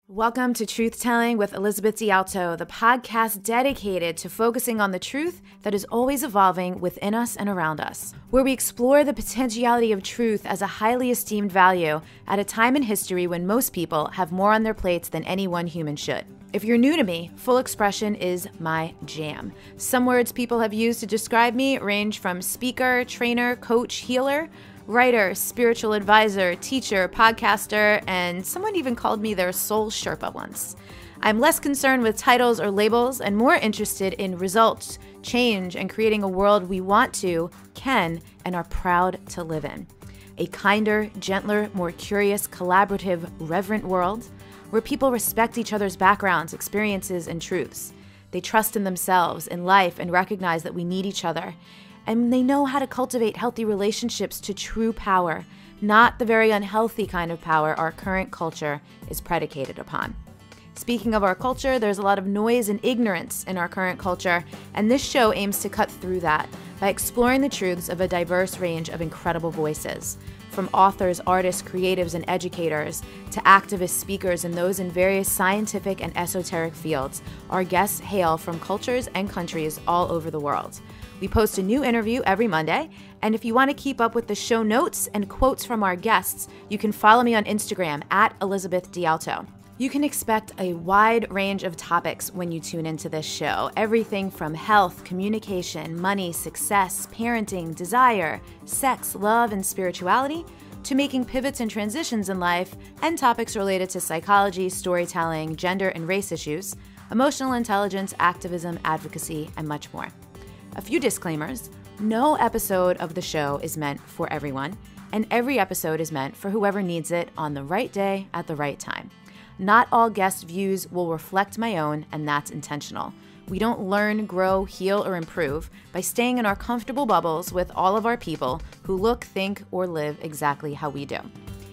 Welcome to Truth Telling with Elizabeth D'Alto, the podcast dedicated to focusing on the truth that is always evolving within us and around us, where we explore the potentiality of truth as a highly esteemed value at a time in history when most people have more on their plates than any one human should. If you're new to me, full expression is my jam. Some words people have used to describe me range from speaker, trainer, coach, healer, writer, spiritual advisor, teacher, podcaster, and someone even called me their soul Sherpa once. I'm less concerned with titles or labels and more interested in results, change, and creating a world we want to, can, and are proud to live in. A kinder, gentler, more curious, collaborative, reverent world where people respect each other's backgrounds, experiences, and truths. They trust in themselves, in life, and recognize that we need each other. And they know how to cultivate healthy relationships to true power, not the very unhealthy kind of power our current culture is predicated upon. Speaking of our culture, there's a lot of noise and ignorance in our current culture, and this show aims to cut through that by exploring the truths of a diverse range of incredible voices. From authors, artists, creatives, and educators to activists, speakers, and those in various scientific and esoteric fields, our guests hail from cultures and countries all over the world. We post a new interview every Monday, and if you want to keep up with the show notes and quotes from our guests, you can follow me on Instagram at Elizabeth D'Alto. You can expect a wide range of topics when you tune into this show. Everything from health, communication, money, success, parenting, desire, sex, love, and spirituality, to making pivots and transitions in life, and topics related to psychology, storytelling, gender and race issues, emotional intelligence, activism, advocacy, and much more. A few disclaimers. No episode of the show is meant for everyone, and every episode is meant for whoever needs it on the right day at the right time. Not all guest views will reflect my own, and that's intentional. We don't learn, grow, heal, or improve by staying in our comfortable bubbles with all of our people who look, think, or live exactly how we do.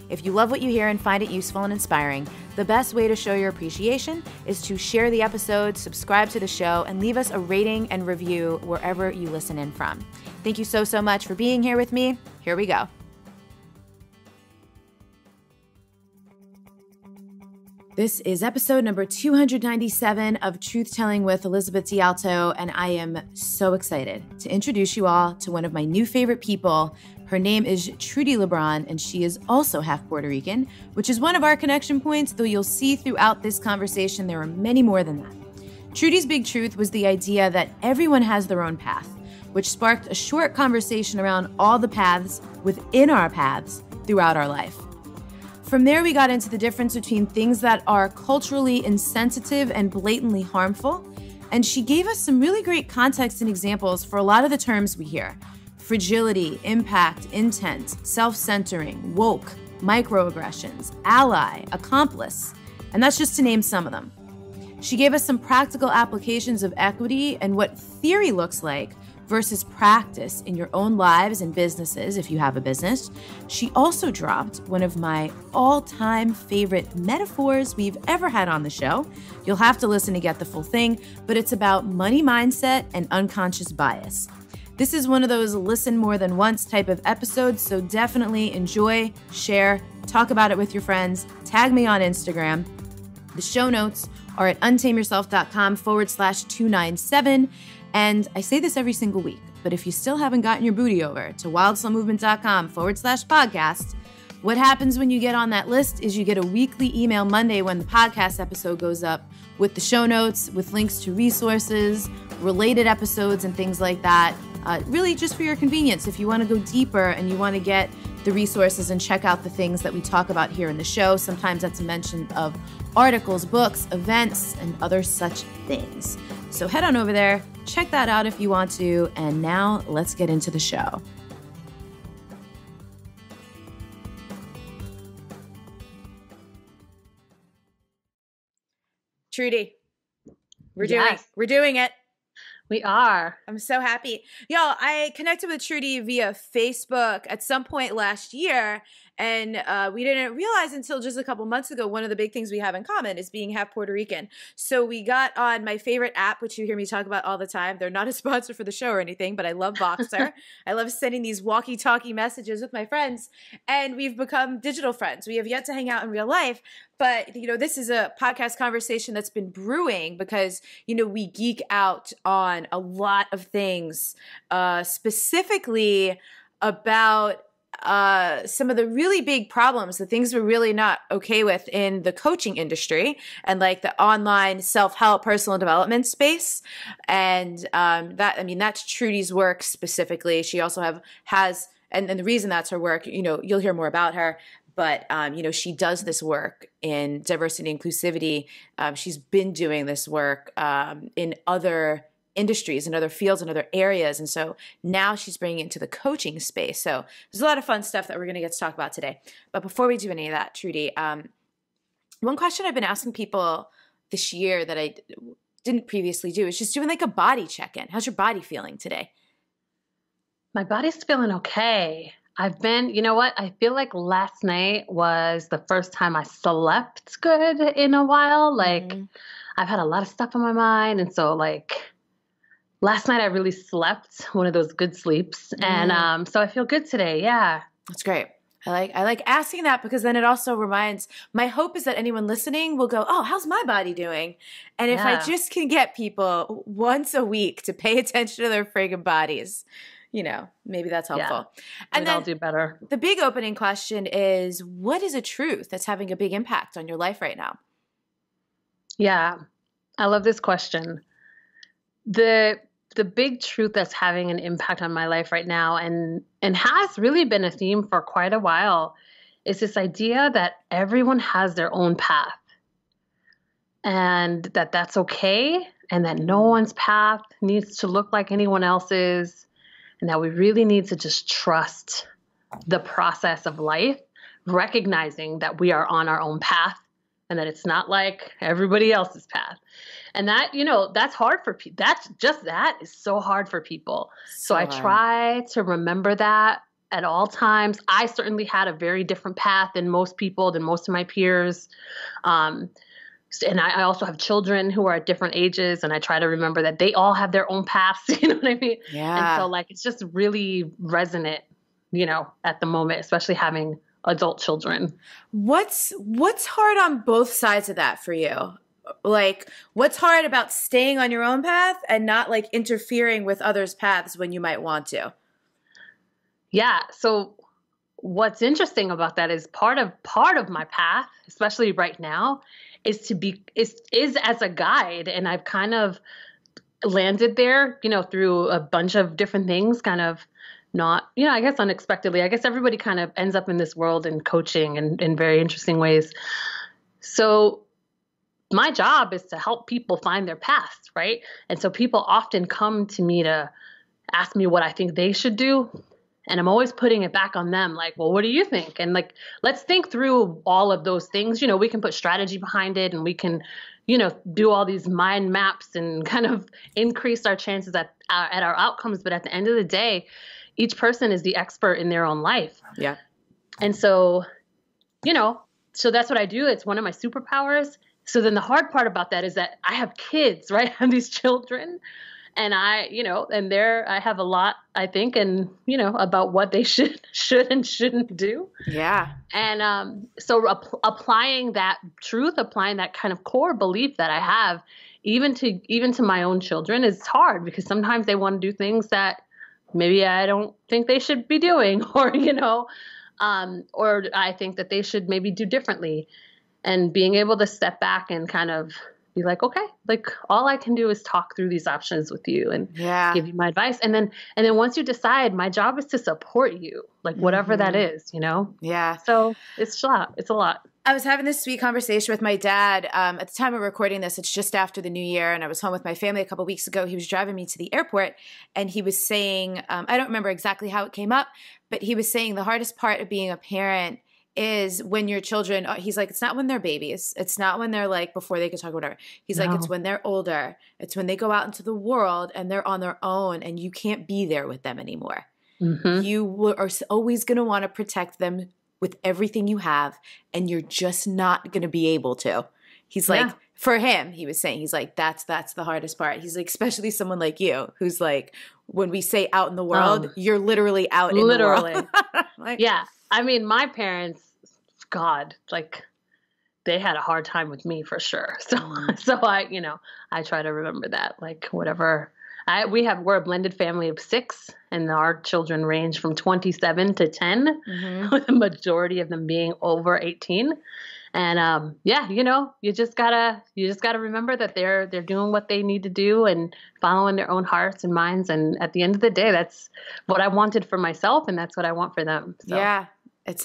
If you love what you hear and find it useful and inspiring, the best way to show your appreciation is to share the episode, subscribe to the show, and leave us a rating and review wherever you listen in from. Thank you so much for being here with me. Here we go. This is episode number 297 of Truth Telling with Elizabeth D'Alto, and I am so excited to introduce you all to one of my new favorite people. Her name is Trudi Lebrón, and she is also half Puerto Rican, which is one of our connection points, though you'll see throughout this conversation there are many more than that. Trudi's big truth was the idea that everyone has their own path, which sparked a short conversation around all the paths within our paths throughout our life. From there, we got into the difference between things that are culturally insensitive and blatantly harmful, and she gave us some really great context and examples for a lot of the terms we hear. Fragility, impact, intent, self-centering, woke, microaggressions, ally, accomplice, and that's just to name some of them. She gave us some practical applications of equity and what theory looks like versus practice in your own lives and businesses, if you have a business. She also dropped one of my all-time favorite metaphors we've ever had on the show. You'll have to listen to get the full thing, but it's about money mindset and unconscious bias. This is one of those listen more than once type of episodes, so definitely enjoy, share, talk about it with your friends, tag me on Instagram. The show notes are at untameyourself.com/297. And I say this every single week, but if you still haven't gotten your booty over to wildslowmovement.com/podcast, what happens when you get on that list is you get a weekly email Monday when the podcast episode goes up with the show notes, with links to resources, related episodes, and things like that. Really just for your convenience. If you want to go deeper and you want to get the resources and check out the things that we talk about here in the show, sometimes that's a mention of articles, books, events, and other such things. So head on over there, check that out if you want to, and now let's get into the show. Trudi, we're doing it. We are. I'm so happy. Y'all, I connected with Trudi via Facebook at some point last year, And we didn't realize until just a couple months ago, one of the big things we have in common is being half Puerto Rican. So we got on my favorite app, which you hear me talk about all the time. They're not a sponsor for the show or anything, but I love Voxer. I love sending these walkie-talkie messages with my friends, and we've become digital friends. We have yet to hang out in real life, but, this is a podcast conversation that's been brewing because, we geek out on a lot of things, specifically about some of the really big problems, the things we're really not okay with in the coaching industry and like the online self-help personal development space. And that's Trudi's work specifically. She also has, and the reason that's her work, you'll hear more about her. But, she does this work in diversity and inclusivity. She's been doing this work in other industries and other fields and other areas. And so now she's bringing it into the coaching space. So there's a lot of fun stuff that we're going to get to talk about today. But before we do any of that, Trudi, one question I've been asking people this year that I didn't previously do is just doing like a body check-in. How's your body feeling today? My body's feeling okay. I feel like last night was the first time I slept good in a while. I've had a lot of stuff on my mind. And so last night I really slept one of those good sleeps. And so I feel good today. Yeah. That's great. I like asking that because then it also reminds, my hope is that anyone listening will go, oh, how's my body doing? And if I just can get people once a week to pay attention to their friggin' bodies, maybe that's helpful. Yeah, and then I'll do better. The big opening question is, what is a truth that's having a big impact on your life right now? Yeah, I love this question. The big truth that's having an impact on my life right now and has really been a theme for quite a while is this idea that everyone has their own path and that's okay and that no one's path needs to look like anyone else's. And that we really need to just trust the process of life, recognizing that we are on our own path and that it's not like everybody else's path. And that, that's hard for people. That is so hard for people. So I try to remember that at all times. I certainly had a very different path than most people, than most of my peers. And I also have children who are at different ages, and I try to remember that they all have their own paths, you know what I mean? Yeah. And so it's just really resonant, at the moment, especially having adult children. What's hard on both sides of that for you? What's hard about staying on your own path and not interfering with others' paths when you might want to? Yeah. So what's interesting about that is part of my path, especially right now, is as a guide. And I've kind of landed there, through a bunch of different things, kind of not, I guess unexpectedly. I guess everybody kind of ends up in this world in coaching and in very interesting ways. So my job is to help people find their paths, right? And so people often come to me to ask me what I think they should do. And I'm always putting it back on them. Well, what do you think? And let's think through all of those things. We can put strategy behind it and we can, do all these mind maps and kind of increase our chances at our outcomes. But at the end of the day, each person is the expert in their own life. Yeah. And so, so that's what I do. It's one of my superpowers. So then the hard part about that is that I have kids, right? I have these children. And I have a lot, I think, and, about what they should and shouldn't do. Yeah. And so applying that truth, applying that kind of core belief that I have, even to my own children is hard because sometimes they want to do things that maybe I don't think they should be doing or I think that they should maybe do differently. And being able to step back and kind of be okay, all I can do is talk through these options with you and give you my advice. And then once you decide, my job is to support you, whatever that is, Yeah. So it's a lot. I was having this sweet conversation with my dad. At the time of recording this, it's just after the new year, and I was home with my family a couple weeks ago. He was driving me to the airport, and he was saying, I don't remember exactly how it came up, but he was saying the hardest part of being a parent is when your children, he's like, it's not when they're babies. It's not when they're before they can talk, whatever. He's like, it's when they're older. It's when they go out into the world and they're on their own and you can't be there with them anymore. Mm-hmm. You are always going to want to protect them with everything you have, and you're just not going to be able to. He's like, for him, he was saying, he's like, that's the hardest part. He's like, especially someone like you, who's like, when we say out in the world, you're literally out in the world. Like, yeah. I mean, my parents, God, like, they had a hard time with me for sure. So I try to remember that, like, whatever. We're a blended family of 6, and our children range from 27 to 10, with the majority of them being over 18. And you just gotta remember that they're doing what they need to do and following their own hearts and minds. And at the end of the day, that's what I wanted for myself, and that's what I want for them. So. Yeah. It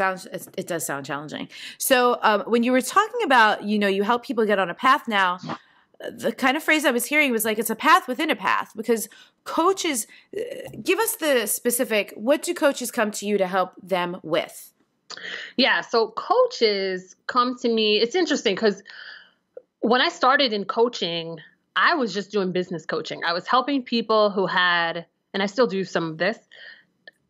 does sound challenging. So when you were talking about, you help people get on a path now, the kind of phrase I was hearing was like, it's a path within a path, because coaches, give us the specific, what do coaches come to you to help them with? Yeah. So coaches come to me. It's interesting because when I started in coaching, I was just doing business coaching. I was helping people who had, and I still do some of this,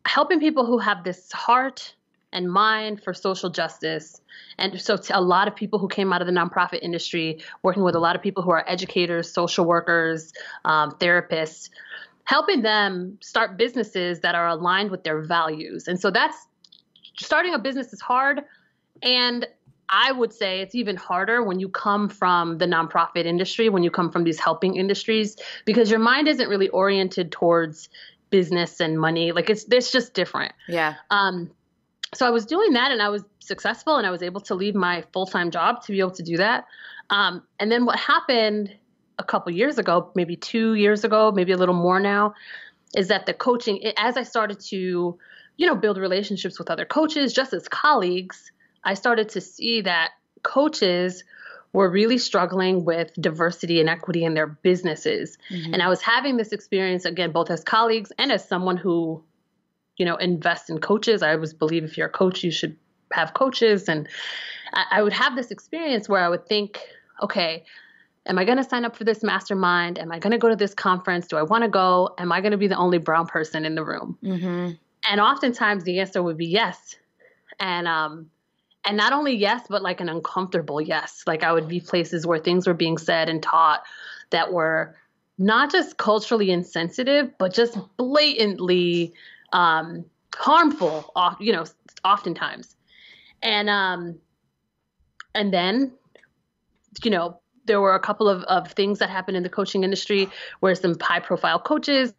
helping people who have this heart and mind for social justice. And so to a lot of people who came out of the nonprofit industry, working with a lot of people who are educators, social workers, therapists, helping them start businesses that are aligned with their values. And so starting a business is hard. And I would say it's even harder when you come from the nonprofit industry, when you come from these helping industries, because your mind isn't really oriented towards business and money. Like it's just different. Yeah. So I was doing that, and I was successful, and I was able to leave my full-time job to be able to do that. And then what happened a couple years ago, maybe 2 years ago, maybe a little more now, is that the coaching, as I started to, build relationships with other coaches, just as colleagues, I started to see that coaches were really struggling with diversity and equity in their businesses. Mm-hmm. And I was having this experience, again, both as colleagues and as someone who invest in coaches. I always believe if you're a coach, you should have coaches. And I would have this experience where I would think, okay, am I going to sign up for this mastermind? Am I going to go to this conference? Do I want to go? Am I going to be the only brown person in the room? Mm-hmm. And oftentimes the answer would be yes. And not only yes, but like an uncomfortable yes. Like I would be places where things were being said and taught that were not just culturally insensitive, but just blatantly harmful, oftentimes. And then, there were a couple of things that happened in the coaching industry where some high profile coaches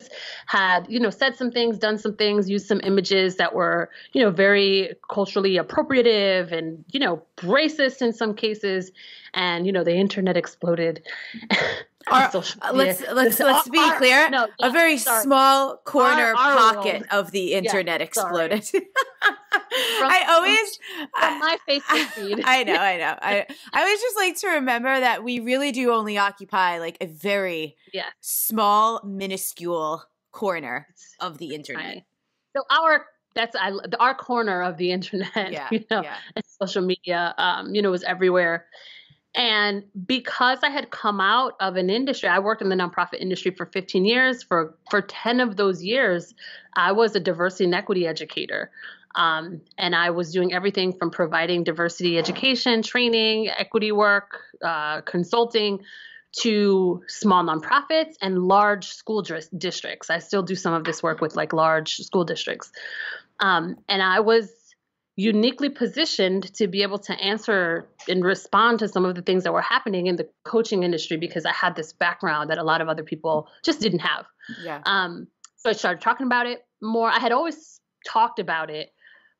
had, said some things, done some things, used some images that were, very culturally appropriative and, racist in some cases. And, the internet exploded. Let's be clear. A very small corner pocket of the internet exploded. From my Facebook feed. I know. I always just like to remember that we really do only occupy like a very small, minuscule corner of the internet. So our corner of the internet, and social media, was everywhere. And because I had come out of an industry, I worked in the nonprofit industry for 15 years. For 10 of those years, I was a diversity and equity educator. And I was doing everything from providing diversity education, training, equity work, consulting, to small nonprofits and large school districts. I still do some of this work with like large school districts. And I was uniquely positioned to be able to answer and respond to some of the things that were happening in the coaching industry because I had this background that a lot of other people just didn't have. Yeah. So I started talking about it more. I had always talked about it,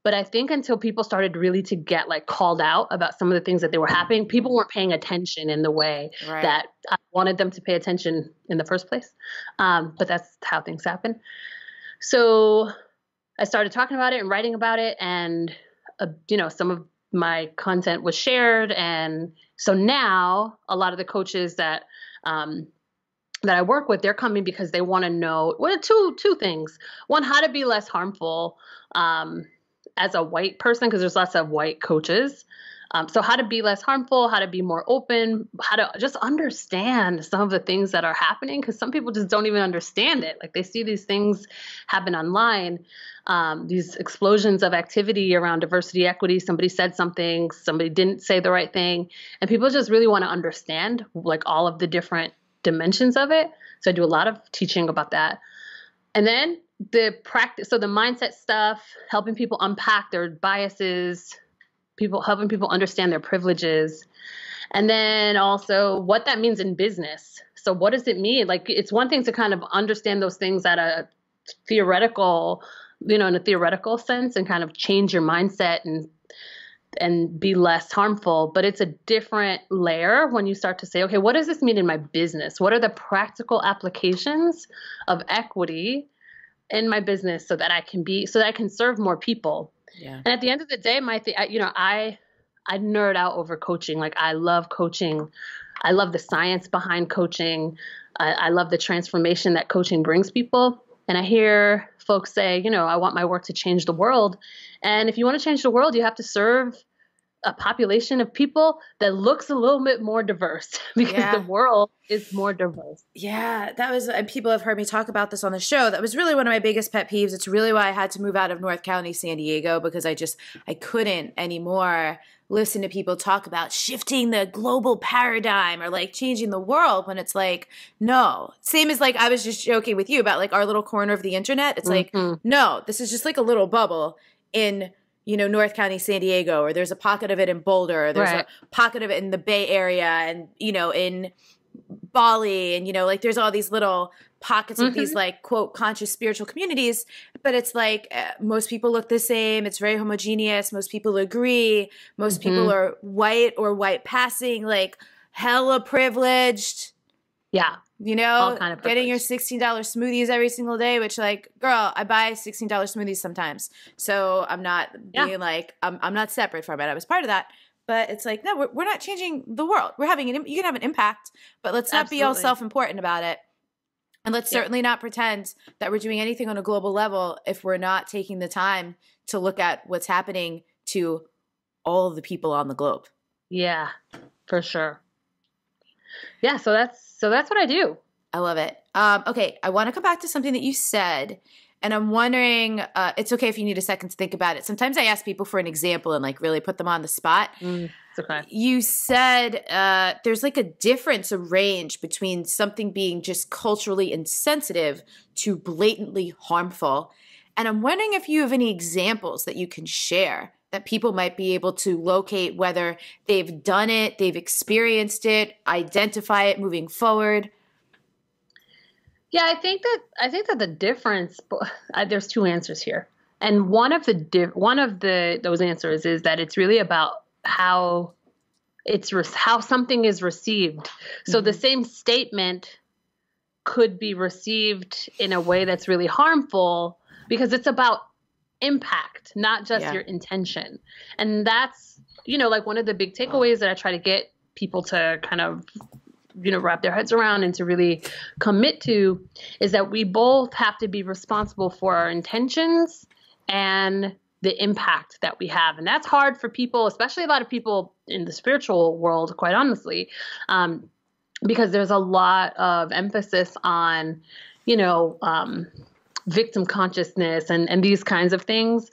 but I think until people started really to get like called out about some of the things that they were happening, people weren't paying attention in the way that I wanted them to pay attention in the first place. But that's how things happen. So I started talking about it and writing about it, and some of my content was shared. And so now a lot of the coaches that I work with, they're coming because they want to know two things. One, how to be less harmful as a white person, because there's lots of white coaches. So how to be less harmful, how to be more open, how to just understand some of the things that are happening, because some people just don't even understand it. Like they see these things happen online, these explosions of activity around diversity, equity. Somebody said something, somebody didn't say the right thing, and people just really want to understand like all of the different dimensions of it. So I do a lot of teaching about that. And then the practice, so the mindset stuff, helping people unpack their biases, helping people understand their privileges, and then also what that means in business. So what does it mean? Like, it's one thing to kind of understand those things at a theoretical, in a theoretical sense, and kind of change your mindset and be less harmful. But it's a different layer when you start to say, okay, what does this mean in my business? What are the practical applications of equity in my business so that I can serve more people? Yeah. And at the end of the day, I nerd out over coaching. Like, I love coaching. I love the science behind coaching. I love the transformation that coaching brings people. And I hear folks say, I want my work to change the world. And if you want to change the world, you have to serve a population of people that looks a little bit more diverse, because the world is more diverse. Yeah, and people have heard me talk about this on the show. That was really one of my biggest pet peeves. It's really why I had to move out of North County, San Diego, because I couldn't anymore listen to people talk about shifting the global paradigm or like changing the world, when it's like, no. Same as like I was just joking with you about like our little corner of the internet. It's like, no, this is just like a little bubble in North County, San Diego, or there's a pocket of it in Boulder, or there's a pocket of it in the Bay Area, and, in Bali, and, like there's all these little pockets of these like, quote, conscious spiritual communities. But it's like most people look the same. It's very homogeneous. Most people agree. Most people are white or white passing, like hella privileged. Yeah. All kind of getting your $16 smoothies every single day, which like, girl, I buy $16 smoothies sometimes. So I'm not being like, I'm not separate from it. I was part of that. But it's like, no, we're not changing the world. You can have an impact, but let's not be all self-important about it. And let's certainly not pretend that we're doing anything on a global level if we're not taking the time to look at what's happening to all of the people on the globe. Yeah, for sure. Yeah, so that's what I do. I love it. Okay, I want to come back to something that you said, and I'm wondering, it's okay if you need a second to think about it. Sometimes I ask people for an example and like really put them on the spot. It's okay. You said there's like a difference, a range between something being just culturally insensitive to blatantly harmful. And I'm wondering if you have any examples that you can share that people might be able to locate, whether they've done it, they've experienced it, identify it moving forward. Yeah, I think that the difference, there's two answers here. And one of those answers is that it's really about how something is received. So the same statement could be received in a way that's really harmful, because it's about impact, not just your intention. And that's, like one of the big takeaways that I try to get people to kind of, wrap their heads around and to really commit to, is that we both have to be responsible for our intentions and the impact that we have. And that's hard for people, especially a lot of people in the spiritual world, quite honestly, because there's a lot of emphasis on, victim consciousness and these kinds of things.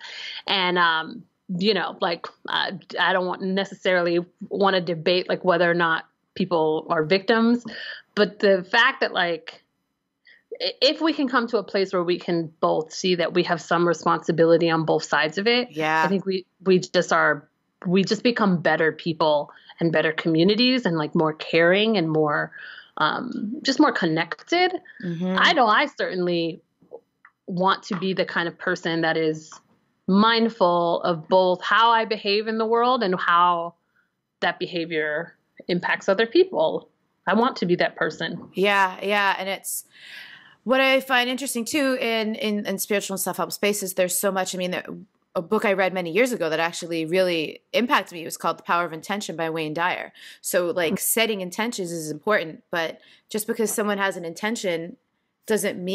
And, I don't necessarily want to debate like whether or not people are victims, but the fact that like, if we can come to a place where we can both see that we have some responsibility on both sides of it, I think we just become better people and better communities, and like more caring and more, just more connected. I know I certainly want to be the kind of person that is mindful of both how I behave in the world and how that behavior impacts other people. I want to be that person. Yeah. And it's what I find interesting too in spiritual and self-help spaces. There's so much. I mean, a book I read many years ago that actually really impacted me was called The Power of Intention by Wayne Dyer. So like setting intentions is important, but just because someone has an intention doesn't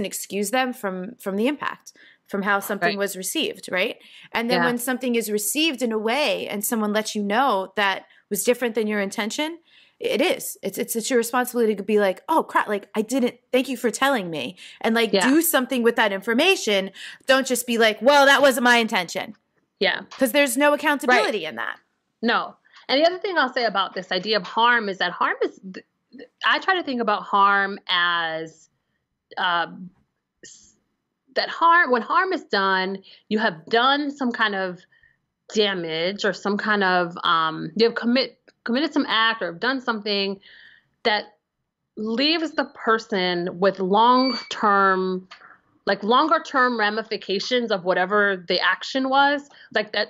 excuse them from the impact, from how something was received, right? And then when something is received in a way and someone lets you know that was different than your intention, it's your responsibility to be like, oh crap, like I didn't, thank you for telling me, and like do something with that information. Don't just be like, well, that wasn't my intention. Yeah. Because there's no accountability in that. No. And the other thing I'll say about this idea of harm is that I try to think about harm as when harm is done, you have done some kind of damage or some kind of, you have committed some act or have done something that leaves the person with longer term ramifications of whatever the action was, like that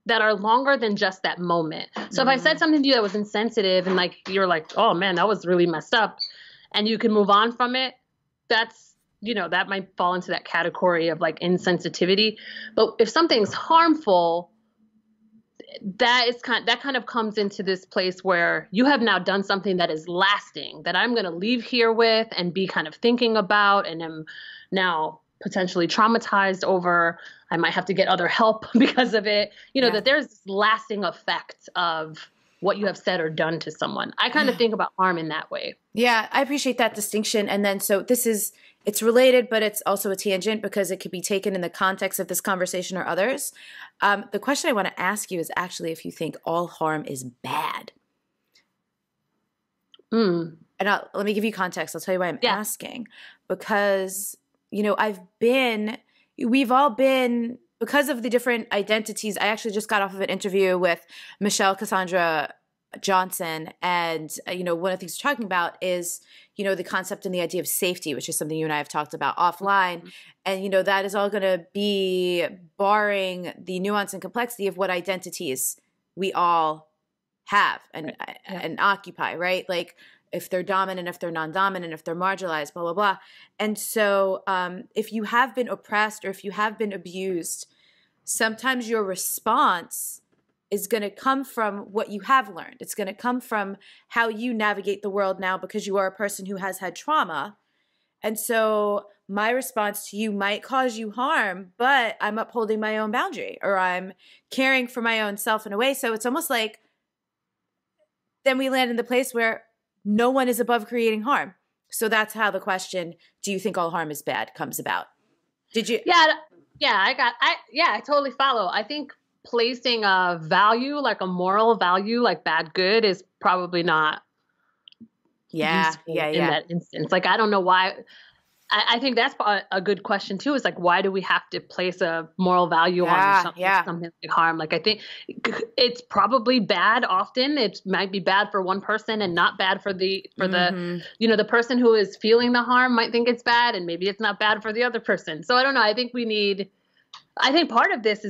are longer than just that moment. So if I said something to you that was insensitive and like, you're like, oh man, that was really messed up, and you can move on from it, that's, that might fall into that category of like insensitivity. But if something's harmful, that kind of comes into this place where you have now done something that is lasting, that I'm going to leave here with and be kind of thinking about, and am now potentially traumatized over. I might have to get other help because of it. That there's this lasting effect of what you have said or done to someone. I kind of think about harm in that way. Yeah, I appreciate that distinction. And then, so it's related, but it's also a tangent because it could be taken in the context of this conversation or others. The question I want to ask you is actually if you think all harm is bad. And let me give you context. I'll tell you why I'm asking. Because, we've all been, because of the different identities. I actually just got off of an interview with Michelle Cassandra Johnson, and one of the things we're talking about is the concept and the idea of safety, which is something you and I have talked about offline, and that is all going to be barring the nuance and complexity of what identities we all have and occupy, right? Like if they're dominant, if they're non-dominant, if they're marginalized, blah blah blah. And so if you have been oppressed or if you have been abused, sometimes your response is going to come from what you have learned. It's going to come from how you navigate the world now because you are a person who has had trauma. And so my response to you might cause you harm, but I'm upholding my own boundary, or I'm caring for my own self in a way. So it's almost like then we land in the place where no one is above creating harm. So that's how the question, do you think all harm is bad, comes about. Did you? I totally follow. I think placing a value, like a moral value, like bad, good, is probably not useful in that instance. Like, I don't know why. I think that's a good question too, is like, why do we have to place a moral value on something like harm? Like, I think it's probably bad often. It might be bad for one person and not bad for the the person who is feeling the harm might think it's bad, and maybe it's not bad for the other person. So I don't know. I think part of this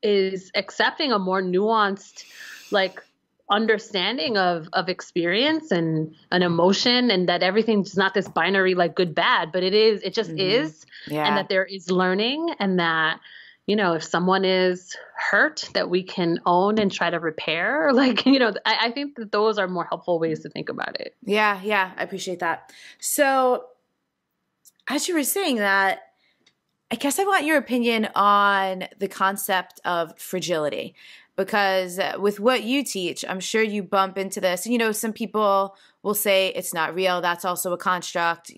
is accepting a more nuanced, like, understanding of experience and an emotion, and that everything's not this binary, like good, bad, but it just is. And that there is learning, and that, if someone is hurt, that we can own and try to repair. Like, I think that those are more helpful ways to think about it. Yeah. I appreciate that. So as you were saying that, I guess I want your opinion on the concept of fragility. Because with what you teach, I'm sure you bump into this. Some people will say it's not real. That's also a construct.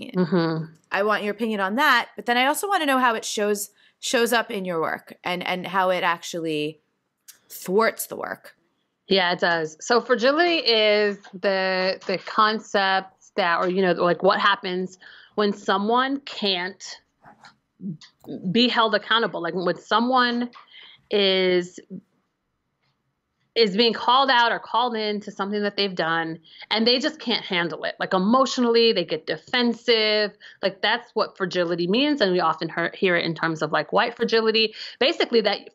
I want your opinion on that. But then I also want to know how it shows up in your work and how it actually thwarts the work. Yeah, it does. So fragility is the concept that, or, like what happens when someone can't be held accountable. Like when someone is being called out or called in to something that they've done, and they just can't handle it. Like emotionally, they get defensive. Like that's what fragility means. And we often hear it in terms of like white fragility. Basically, that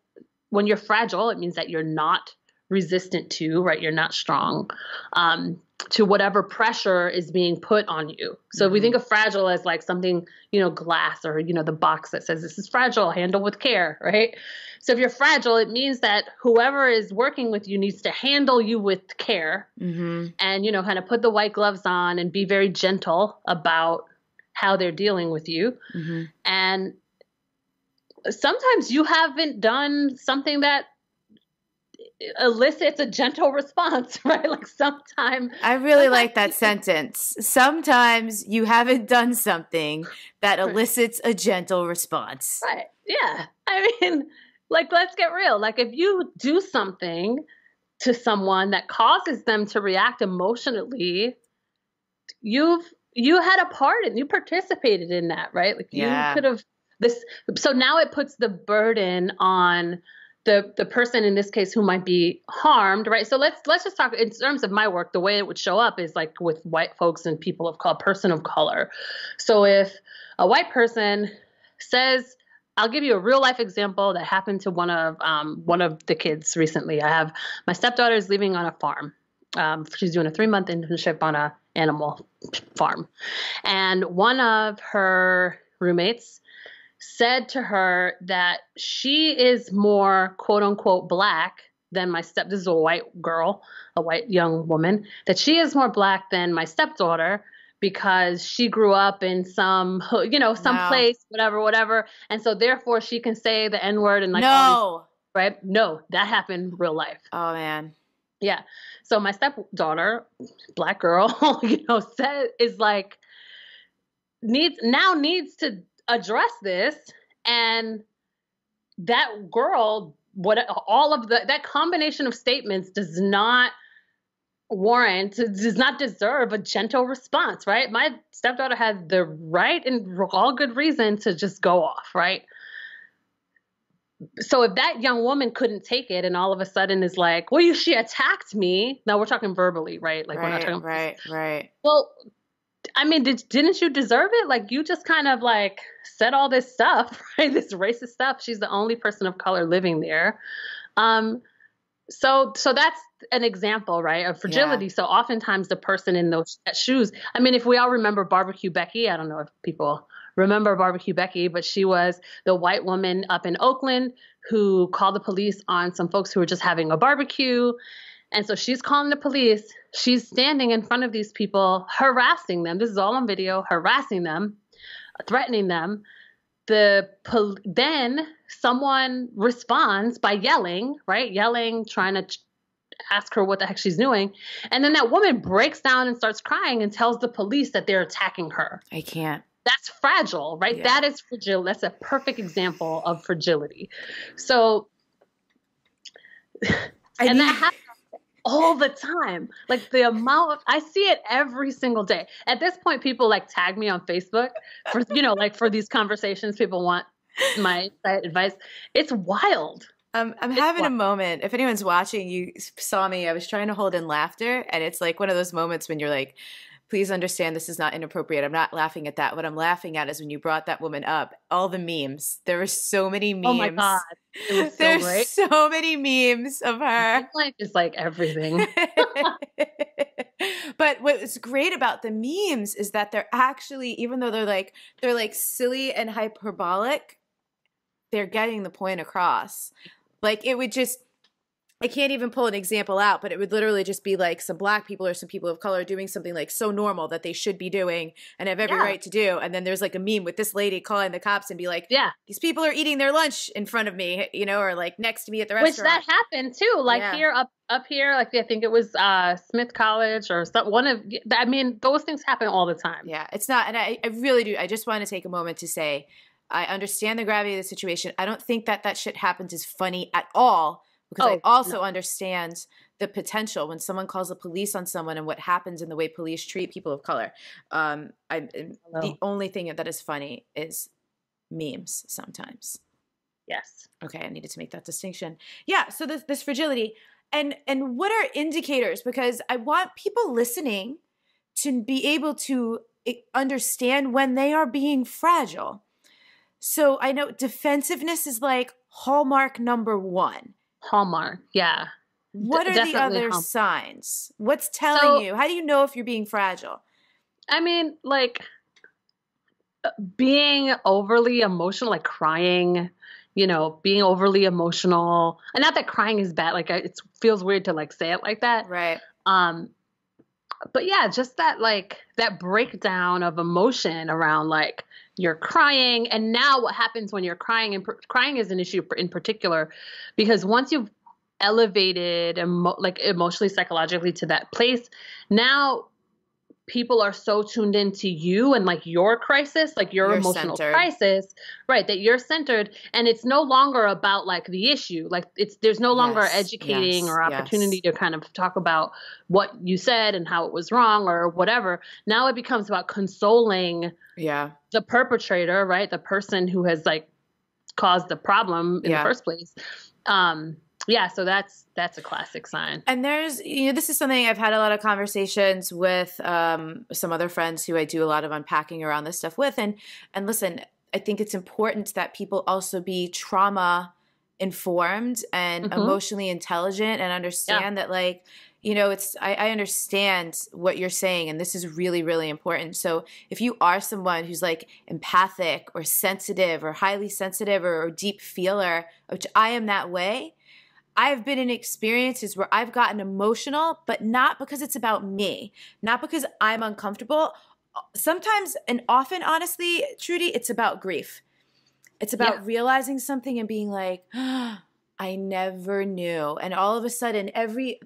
when you're fragile, it means that you're not resistant to, right? You're not strong to whatever pressure is being put on you. So if we think of fragile as like something, glass, or, the box that says this is fragile, handle with care, right? So if you're fragile, it means that whoever is working with you needs to handle you with care and, kind of put the white gloves on and be very gentle about how they're dealing with you. And sometimes you haven't done something that elicits a gentle response, right? Like I really like that sentence. Sometimes you haven't done something that elicits a gentle response. Right. Yeah. I mean, like, let's get real. Like, if you do something to someone that causes them to react emotionally, you had a part and you participated in that, right? Like, you could have so now it puts the burden on the person in this case who might be harmed, right? So let's just talk in terms of my work. The way it would show up is like with white folks and people of color, person of color. So if a white person says, I'll give you a real life example that happened to one of the kids recently. I have my stepdaughter is leaving on a farm. She's doing a 3-month internship on a animal farm, and one of her roommates said to her that she is more quote unquote black than this is a white girl, a white young woman, that she is more black than my stepdaughter because she grew up in some place, whatever. And so therefore she can say the N-word and like, all these, right? No, that happened real life. Oh man. Yeah. So my stepdaughter, black girl, needs to address this, and that girl, that combination of statements does not deserve a gentle response, right? My stepdaughter had the right and all good reason to just go off, right? So if that young woman couldn't take it and all of a sudden is like, well, she attacked me. Now we're talking verbally, right? Like, we're not talking right. Well, I mean, didn't you deserve it? Like, you just kind of like said all this stuff, right? This racist stuff. She's the only person of color living there. So that's an example, right, of fragility. Yeah. So oftentimes the person in those shoes, I mean, if we all remember Barbecue Becky, I don't know if people remember Barbecue Becky, but she was the white woman up in Oakland who called the police on some folks who were just having a barbecue. And so she's calling the police. She's standing in front of these people, harassing them. This is all on video, harassing them, threatening them. Then someone responds by yelling, right? Yelling, trying to ask her what the heck she's doing. And then that woman breaks down and starts crying and tells the police that they're attacking her. I can't. That's fragile, right? Yeah. That is fragile. That's a perfect example of fragility. So, that happens all the time. Like the amount I see it every single day. At this point, people like tag me on Facebook for, like for these conversations, people want my advice. It's wild. I'm having a moment. If anyone's watching, you saw me, I was trying to hold in laughter, and it's like one of those moments when you're like, please understand this is not inappropriate. I'm not laughing at that. What I'm laughing at is when you brought that woman up, all the memes. There were so many memes. Oh my God. It was so There's great. so many memes of her. Life is like everything. But what's great about the memes is that they're actually, even though they're like silly and hyperbolic, they're getting the point across. Like it would just, I can't even pull an example out, but it would literally just be like some black people or some people of color doing something like so normal that they should be doing and have every right to do. And then there's like a meme with this lady calling the cops and be like, yeah, these people are eating their lunch in front of me, or like next to me at the restaurant. Which that happened too. Like here, up here, like I think it was Smith College or I mean, those things happen all the time. Yeah, it's not. And I really do. I just want to take a moment to say, I understand the gravity of the situation. I don't think that shit happens is funny at all. Because I also understand the potential when someone calls the police on someone and what happens in the way police treat people of color. The only thing that is funny is memes sometimes. Yes. Okay, I needed to make that distinction. Yeah, so this fragility. And what are indicators? Because I want people listening to be able to understand when they are being fragile. So I know defensiveness is like hallmark number 1. Hallmark, yeah. What are the other signs? What's telling you? How do you know if you're being fragile? I mean, like being overly emotional, like crying, being overly emotional. And not that crying is bad. Like it feels weird to like say it like that. Right. but yeah, just that like that breakdown of emotion around like you're crying. And now what happens when you're crying, and crying is an issue in particular, because once you've elevated like emotionally, psychologically to that place, now people are so tuned into you and like your crisis, like your emotional crisis, right? That you're centered, and it's no longer about like the issue. Like there's no longer educating or opportunity to kind of talk about what you said and how it was wrong or whatever. Now it becomes about consoling the perpetrator, right? The person who has like caused the problem in the first place. Yeah, so that's a classic sign. And there's, this is something I've had a lot of conversations with some other friends who I do a lot of unpacking around this stuff with. And listen, I think it's important that people also be trauma informed and emotionally intelligent and understand that like, I understand what you're saying, and this is really, really important. So if you are someone who's like empathic or sensitive or highly sensitive or deep feeler, which I am that way, I've been in experiences where I've gotten emotional, but not because it's about me, not because I'm uncomfortable. Sometimes and often, honestly, Trudi, it's about grief. It's about realizing something and being like, I never knew. And all of a sudden,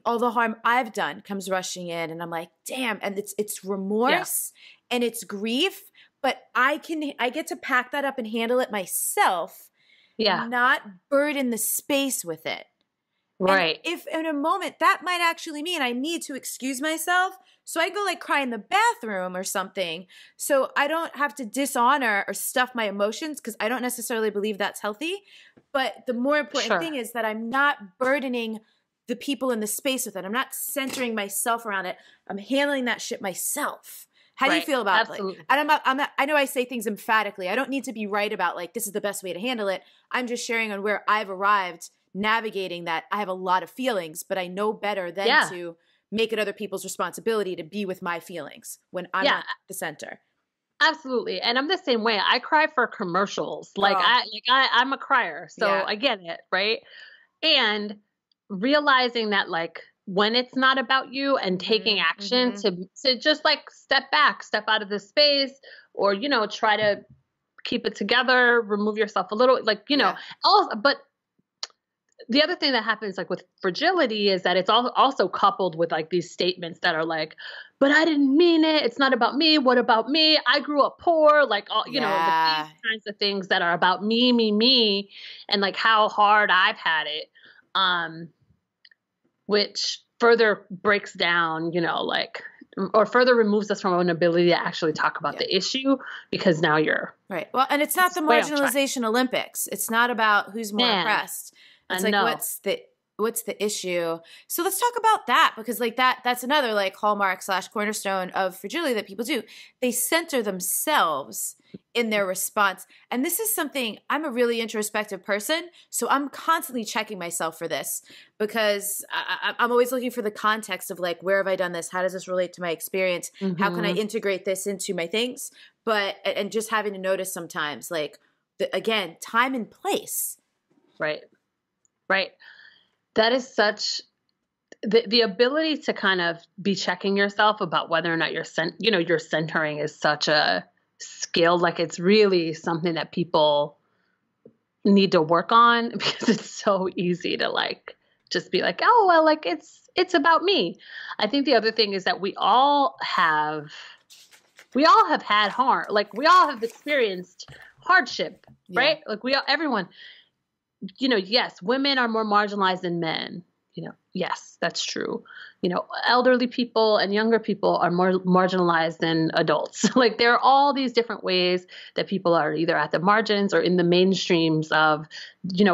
all the harm I've done comes rushing in, and I'm like, damn. And it's remorse and it's grief, but I get to pack that up and handle it myself. Not burden the space with it. Right. And if in a moment that might actually mean I need to excuse myself, so I go like cry in the bathroom or something, so I don't have to dishonor or stuff my emotions, because I don't necessarily believe that's healthy. But the more important thing is that I'm not burdening the people in the space with it. I'm not centering myself around it. I'm handling that shit myself. How do you feel about it? Like, I know I say things emphatically. I don't need to be right about like this is the best way to handle it. I'm just sharing on where I've arrived navigating that. I have a lot of feelings, but I know better than to make it other people's responsibility to be with my feelings when I'm at the center. Absolutely. And I'm the same way. I cry for commercials. Like I'm a crier. So I get it. Right. And realizing that like when it's not about you and taking action to just like step back, step out of the space, or, try to keep it together, remove yourself a little, like, but the other thing that happens like with fragility is that it's also coupled with like these statements that are like, but I didn't mean it. It's not about me. What about me? I grew up poor. Like, all, like these kinds of things that are about me, and like how hard I've had it. Which further breaks down, like, or further removes us from an ability to actually talk about the issue, because now you're right. Well, and it's not the marginalization Olympics. It's not about who's more oppressed. It's like, what's the issue? So let's talk about that, because like that's another like hallmark / cornerstone of fragility that people do. They center themselves in their response. And this is something, I'm a really introspective person, so I'm constantly checking myself for this, because I'm always looking for the context of like, where have I done this? How does this relate to my experience? How can I integrate this into my things? And just having to notice sometimes like, again, time and place. Right. That is such the ability to kind of be checking yourself about whether or not your centering is such a skill. Like it's really something that people need to work on, because it's so easy to like just be like, oh, well, like it's about me. I think the other thing is that we all have had harm. Like we all have experienced hardship, right? Like everyone. Yes, women are more marginalized than men. Yes, that's true. Elderly people and younger people are more marginalized than adults. Like there are all these different ways that people are either at the margins or in the mainstreams of,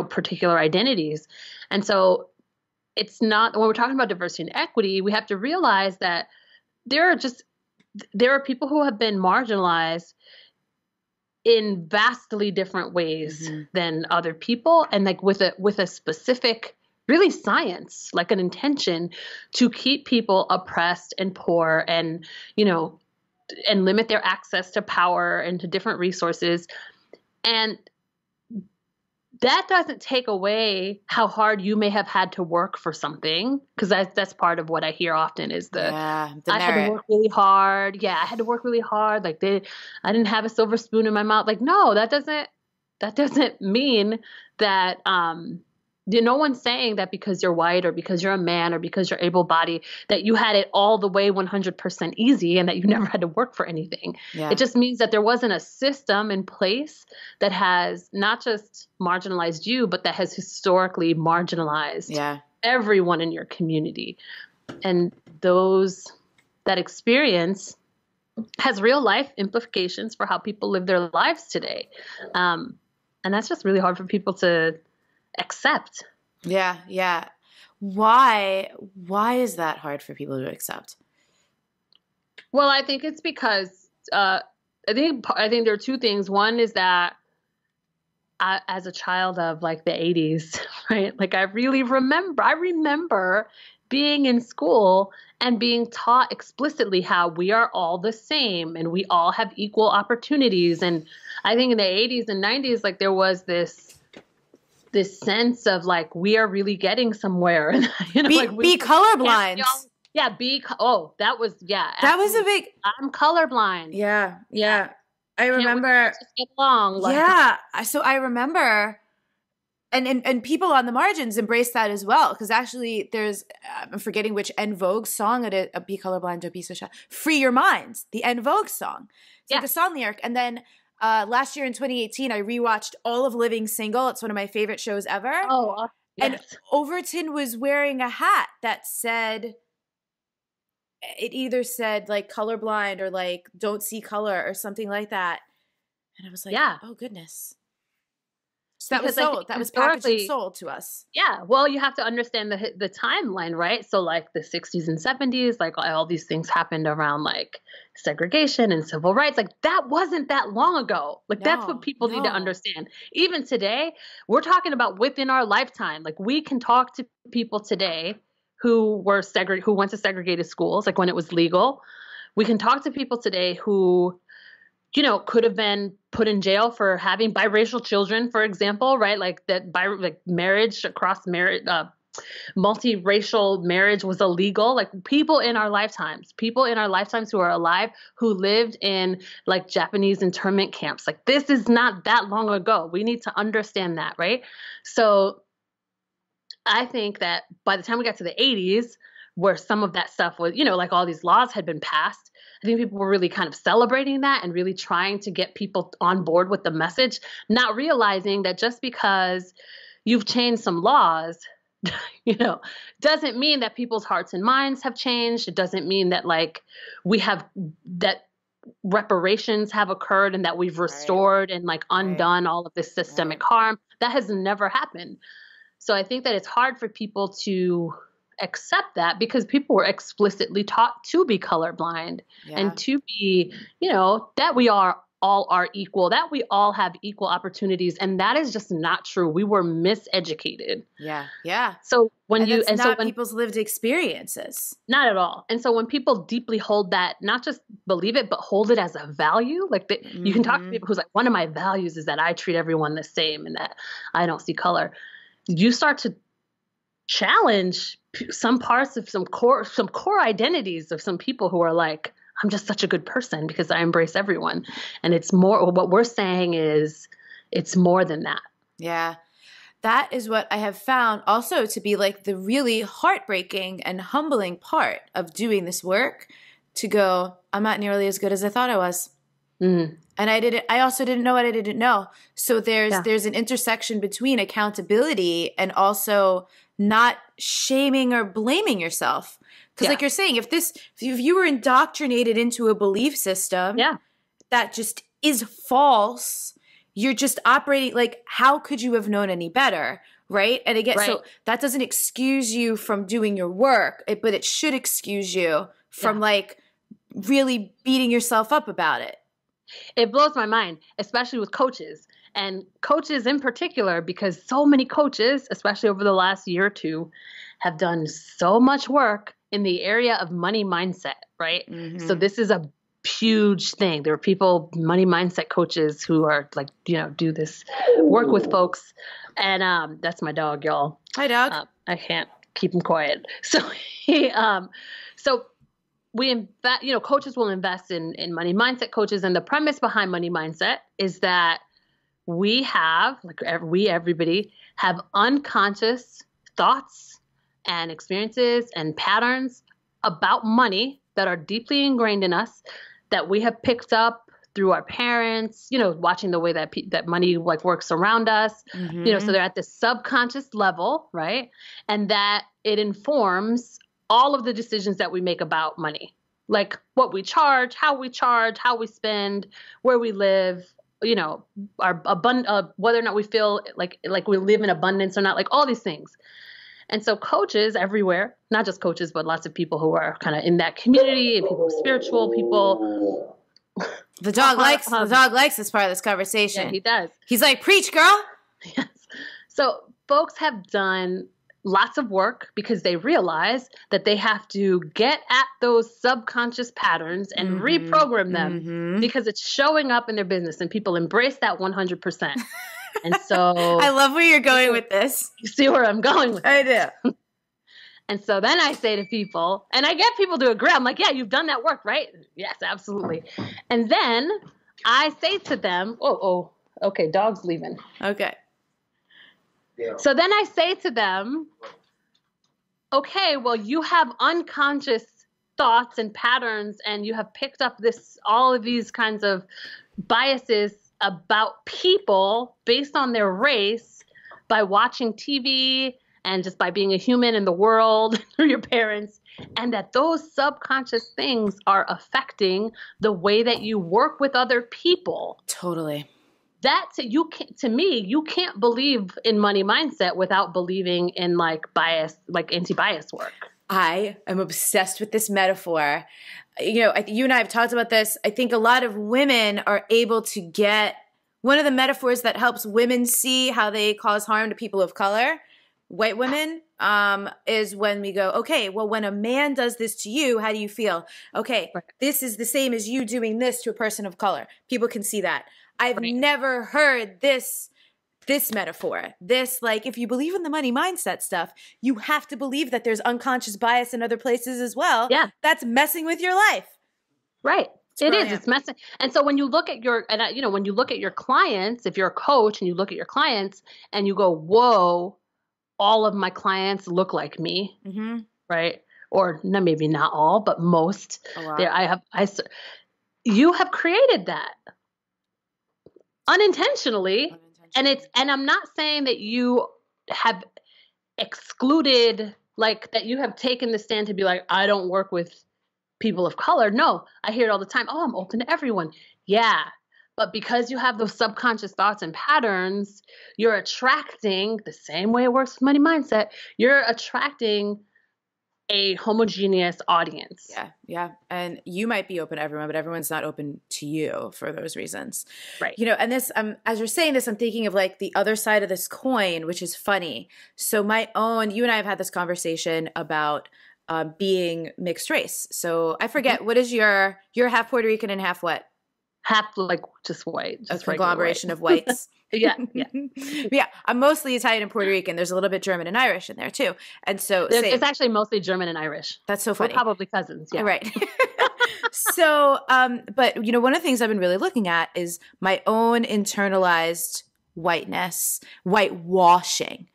particular identities. And so it's not, when we're talking about diversity and equity, we have to realize that there are people who have been marginalized in vastly different ways than other people, and like with a specific, really science, like an intention to keep people oppressed and poor, and and limit their access to power and to different resources. And that doesn't take away how hard you may have had to work for something. Cause that's part of what I hear often is I had to work really hard. Yeah. I had to work really hard. Like I didn't have a silver spoon in my mouth. Like, no, that doesn't mean that, no one's saying that because you're white or because you're a man or because you're able-bodied that you had it all the way 100% easy and that you never had to work for anything. Yeah. It just means that there wasn't a system in place that has not just marginalized you, but that has historically marginalized everyone in your community. And that experience has real life implications for how people live their lives today. And that's just really hard for people to accept. Yeah. Yeah. Why is that hard for people to accept? Well, I think it's because, I think there are two things. One is that as a child of like the 80s, right? Like I remember being in school and being taught explicitly how we are all the same and we all have equal opportunities. And I think in the 80s and 90s, like there was this sense of like, we are really getting somewhere. You know, be colorblind. Yeah. That was a big, I'm colorblind. Yeah. Yeah. I remember. Just get along. Like, yeah. So I remember, and people on the margins embrace that as well. Cause actually there's, I'm forgetting which En Vogue song it is, Be Colorblind, Don't Be So Shy. Free Your Minds, the En Vogue song. It's like a song lyric. And then, last year in 2018, I rewatched all of Living Single. It's one of my favorite shows ever. Oh, yes. And Overton was wearing a hat that said, it either said like colorblind or like don't see color or something like that. And I was like, oh goodness. So that was sold. That was packaged and sold to us. Yeah. Well, you have to understand the timeline, right? So like the 60s and 70s, like all these things happened around like segregation and civil rights. Like that wasn't that long ago. Like that's what people need to understand. Even today, we're talking about within our lifetime. Like we can talk to people today who went to segregated schools, like when it was legal. We can talk to people today who, you know, could have been put in jail for having biracial children, for example, right? Like that marriage across marriage, multiracial marriage was illegal. Like people in our lifetimes who are alive, who lived in like Japanese internment camps. Like this is not that long ago. We need to understand that, right? So I think that by the time we got to the 80s, where some of that stuff was, you know, like all these laws had been passed, I think people were really kind of celebrating that and really trying to get people on board with the message, not realizing that just because you've changed some laws, you know, doesn't mean that people's hearts and minds have changed. It doesn't mean that like that reparations have occurred and that we've restored and like undone all of this systemic harm. That has never happened. So I think that it's hard for people to accept that because people were explicitly taught to be colorblind and to be, you know, that we all are equal, that we all have equal opportunities. And that is just not true. We were miseducated. Yeah. Yeah. So when people's lived experiences, not at all. And so when people deeply hold that, not just believe it, but hold it as a value, like you can talk to people who's like, one of my values is that I treat everyone the same and that I don't see color. You start to challenge some parts of some core identities of some people who are like, I'm just such a good person because I embrace everyone. And it's more, what we're saying is it's more than that. Yeah. That is what I have found also to be like the really heartbreaking and humbling part of doing this work, to go, I'm not nearly as good as I thought I was. And I also didn't know what I didn't know. So there's an intersection between accountability and also not shaming or blaming yourself. Because like you're saying, if you were indoctrinated into a belief system that just is false, you're just operating like, how could you have known any better? Right. And again, so that doesn't excuse you from doing your work, but it should excuse you from like really beating yourself up about it. It blows my mind, especially with coaches. And coaches in particular, because so many coaches, especially over the last year or two, have done so much work in the area of money mindset, right? So this is a huge thing. There are people, money mindset coaches who are like, do this work with folks. And that's my dog, y'all. Hi, dog. I can't keep him quiet. So so we invest, coaches will invest in money mindset coaches. And the premise behind money mindset is that we have, everybody have unconscious thoughts and experiences and patterns about money that are deeply ingrained in us that we have picked up through our parents, watching the way that money like works around us, so they're at the subconscious level, right? And that it informs all of the decisions that we make about money, like what we charge, how we spend, where we live, whether or not we feel like we live in abundance or not, like all these things. And so coaches everywhere, not just coaches, but lots of people who are kind of in that community and people, spiritual people. The dog likes this part of this conversation. Yeah, he does. He's like, preach, girl. Yes. So folks have done lots of work because they realize that they have to get at those subconscious patterns and reprogram them because it's showing up in their business, and people embrace that 100%. And so I love where you're going with this. You see where I'm going with I this. do. And so then I say to people, and I get people to agree. I'm like, yeah, you've done that work, right? Yes, absolutely. And then I say to them, okay, dog's leaving. Okay. So then I say to them, okay, well, you have unconscious thoughts and patterns, and you have picked up all of these kinds of biases about people based on their race by watching TV and just by being a human in the world through your parents, and that those subconscious things are affecting the way that you work with other people. Totally. To me, you can't believe in money mindset without believing in like bias, like anti-bias work. I am obsessed with this metaphor. You and I have talked about this. I think a lot of women are able to get one of the metaphors that helps women see how they cause harm to people of color, white women, is when we go, okay, well, when a man does this to you, how do you feel? Okay, right. This is the same as you doing this to a person of color. People can see that. I've never heard this metaphor. Like, if you believe in the money mindset stuff, you have to believe that there's unconscious bias in other places as well. Yeah. That's messing with your life. Right. It's messing. And so when you look at when you look at your clients, if you're a coach and you look at your clients and you go, whoa, all of my clients look like me. Mm-hmm. Right. Or maybe not all, but most. You have created that. Unintentionally. And I'm not saying that you have excluded, like that you have taken the stand to be like, I don't work with people of color. No, I hear it all the time. Oh, I'm open to everyone. Yeah. But because you have those subconscious thoughts and patterns, you're attracting, the same way it works with money mindset, you're attracting a homogeneous audience. Yeah. And you might be open to everyone, but everyone's not open to you for those reasons. Right. And this, as you're saying this, I'm thinking of like the other side of this coin, which is funny. So you and I have had this conversation about being mixed race. So I forget, what is you're half Puerto Rican and half what? Half like just white. Just a conglomeration of whites. Yeah. Yeah. I'm mostly Italian and Puerto Rican. There's a little bit German and Irish in there too. And so it's actually mostly German and Irish. That's so funny. We're probably cousins. Yeah. Right. So, but one of the things I've been really looking at is my own internalized whiteness, whitewashing.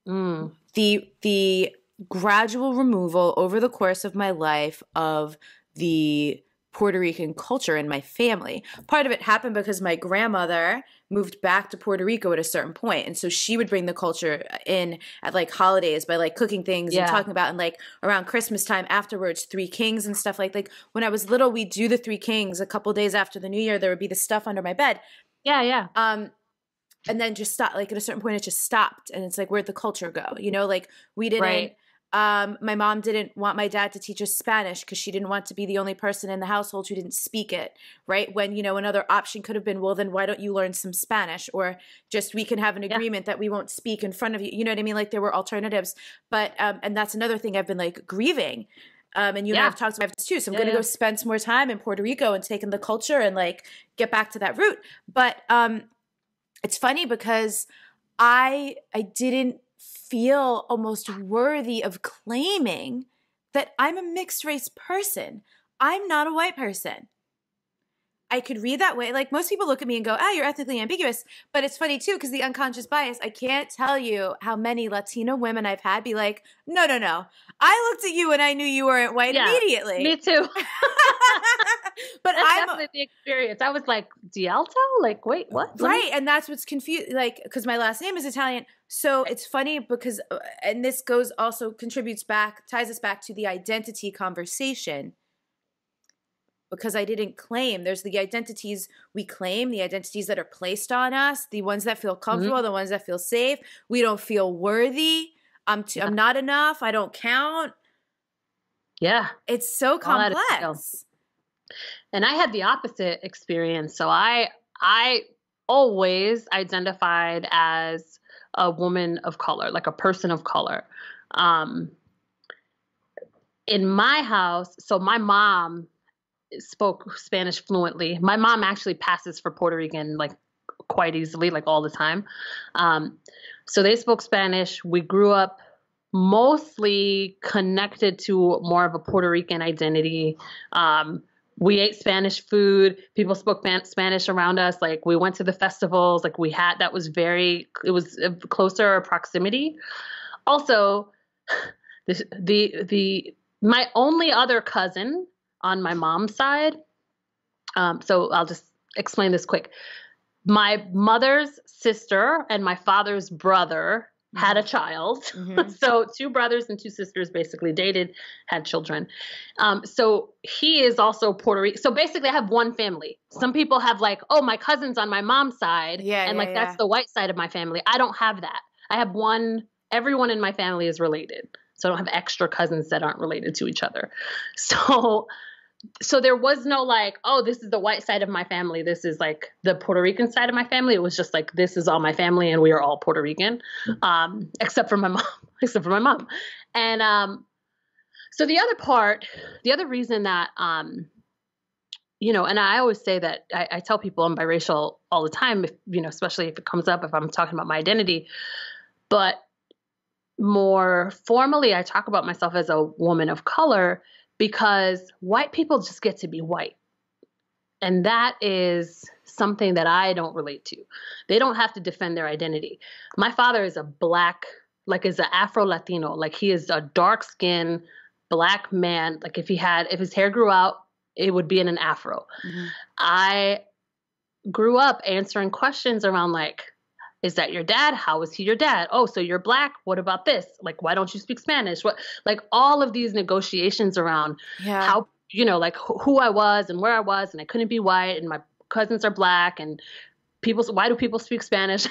The gradual removal over the course of my life of the Puerto Rican culture in my family. Part of it happened because my grandmother moved back to Puerto Rico at a certain point. And so she would bring the culture in at like holidays by like cooking things and talking about, and like around Christmas time afterwards, Three Kings and stuff like when I was little, we'd do the Three Kings a couple days after the New Year. There would be the stuff under my bed. Yeah. And then just stopped, like at a certain point, it just stopped. And it's like, where'd the culture go? Like we didn't, my mom didn't want my dad to teach us Spanish because she didn't want to be the only person in the household who didn't speak it, right? When, another option could have been, well, then why don't you learn some Spanish? Or just we can have an agreement that we won't speak in front of you. You know what I mean? Like there were alternatives. But, and that's another thing I've been like grieving. And you and I have talked about this too. So I'm going to go spend some more time in Puerto Rico and take in the culture and like get back to that root. But it's funny because I didn't feel almost worthy of claiming that I'm a mixed race person. I'm not a white person. I could read that way. Like most people look at me and go, you're ethnically ambiguous. But it's funny too, because the unconscious bias, I can't tell you how many Latino women I've had be like, no. I looked at you and I knew you weren't white immediately. Me too. But that's definitely the experience. I was like, D'Alto? Like, wait, what? Right. And that's what's confused. Like, because my last name is Italian. So it's funny because, and this ties us back to the identity conversation. Because I didn't claim. There's the identities we claim, the identities that are placed on us, the ones that feel comfortable, the ones that feel safe. We don't feel worthy. I'm not enough. I don't count. Yeah. It's so complex. And I had the opposite experience. So I always identified as a woman of color, like a person of color. In my house, so my mom spoke Spanish fluently. My mom actually passes for Puerto Rican like quite easily, like all the time. So they spoke Spanish. We grew up mostly connected to more of a Puerto Rican identity. We ate Spanish food. People spoke Spanish around us. Like we went to the festivals. Like it was a closer proximity. Also, my only other cousin on my mom's side. So I'll just explain this quick. My mother's sister and my father's brother had a child. So 2 brothers and 2 sisters basically dated, had children. So he is also Puerto Rican. So basically I have one family. Some people have like, my cousin's on my mom's side. That's the white side of my family. I don't have that. I have everyone in my family is related. So I don't have extra cousins that aren't related to each other. So there was no like, this is the white side of my family. This is like the Puerto Rican side of my family. It was just like, this is all my family and we are all Puerto Rican, except for my mom. And so the other reason that, and I always say that I tell people I'm biracial all the time, especially if it comes up, if I'm talking about my identity, but more formally, I talk about myself as a woman of color because white people just get to be white. And that is something that I don't relate to. They don't have to defend their identity. My father is is an Afro-Latino. Like he is a dark-skinned black man. Like if his hair grew out, it would be in an afro. I grew up answering questions around like, is that your dad? How is he your dad? Oh, so you're black. What about this? Like, why don't you speak Spanish? What, like all of these negotiations around how, like who I was and where I was, and I couldn't be white and my cousins are black and why do people speak Spanish?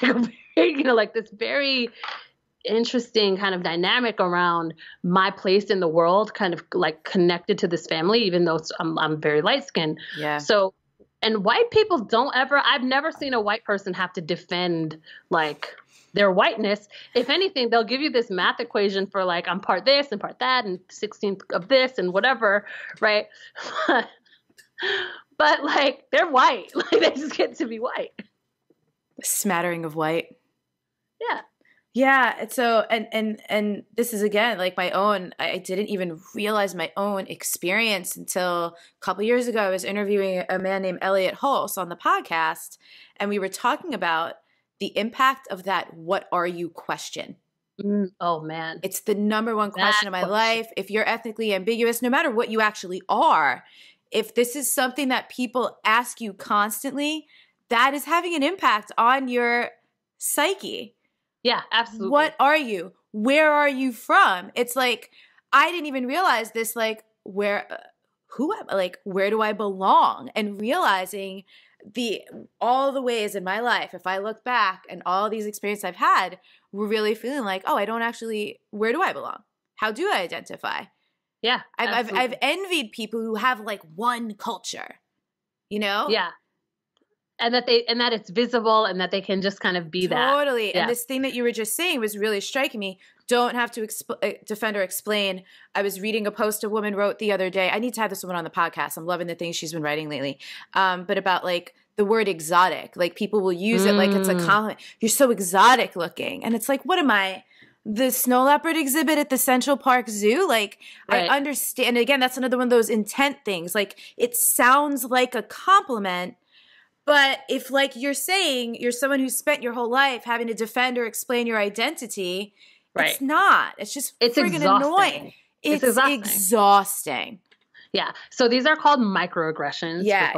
Like this very interesting kind of dynamic around my place in the world, kind of like connected to this family, even though I'm very light skinned. Yeah. So, and white people I've never seen a white person have to defend like their whiteness. If anything, they'll give you this math equation for like, I'm part this and part that and 16th of this and whatever. Right. But like, they're white. Like they just get to be white. A smattering of white. Yeah. Yeah. So, and this is again, like my own, I didn't even realize my own experience until a couple years ago. I was interviewing a man named Elliot Hulse on the podcast, and we were talking about the impact of that "what are you" question. Oh man. It's the number one question of my life. If you're ethnically ambiguous, no matter what you actually are, if this is something that people ask you constantly, that is having an impact on your psyche. Yeah, absolutely. What are you? Where are you from? It's like, I didn't even realize this, like, where do I belong? And realizing all the ways in my life, if I look back and all these experiences I've had, we're really feeling like, I don't actually, where do I belong? How do I identify? Yeah. I've envied people who have like one culture, Yeah. And that it's visible and that they can just kind of be that. Totally. Yeah. And this thing that you were just saying was really striking me. don't have to defend or explain. I was reading a post a woman wrote the other day. I need to have this woman on the podcast. I'm loving the things she's been writing lately. But about like the word exotic, like people will use it like it's a compliment. You're so exotic looking. And it's like, what am I? The snow leopard exhibit at the Central Park Zoo? Like, right. I understand. And again, that's another one of those intent things. Like, it sounds like a compliment, but if, like you're saying, you're someone who spent your whole life having to defend or explain your identity, right. It's not. It's just friggin' annoying. It's exhausting. Yeah. So these are called microaggressions. Yeah.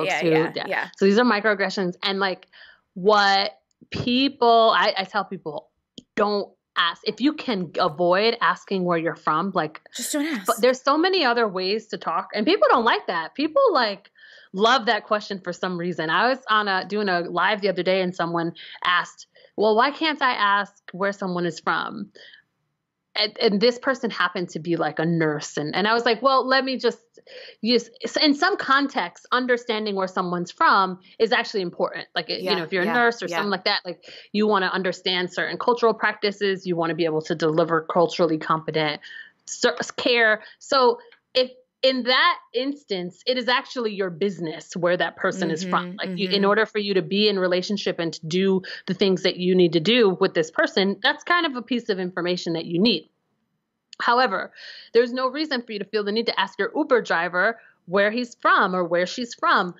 So these are microaggressions. And like what people, I tell people, don't ask. If you can avoid asking where you're from, like just don't ask. But there's so many other ways to talk, and people don't like that. People like love that question for some reason. I was on doing a live the other day, and someone asked, well, why can't I ask where someone is from? And this person happened to be like a nurse. And I was like, well, let me just use, in some context, understanding where someone's from is actually important. Like, you know, if you're a nurse or something like that, like you want to understand certain cultural practices, you want to be able to deliver culturally competent care. So if in that instance, it is actually your business where that person is from. Like in order for you to be in relationship and to do the things that you need to do with this person, that's kind of a piece of information that you need. However, there's no reason for you to feel the need to ask your Uber driver where he's from or where she's from.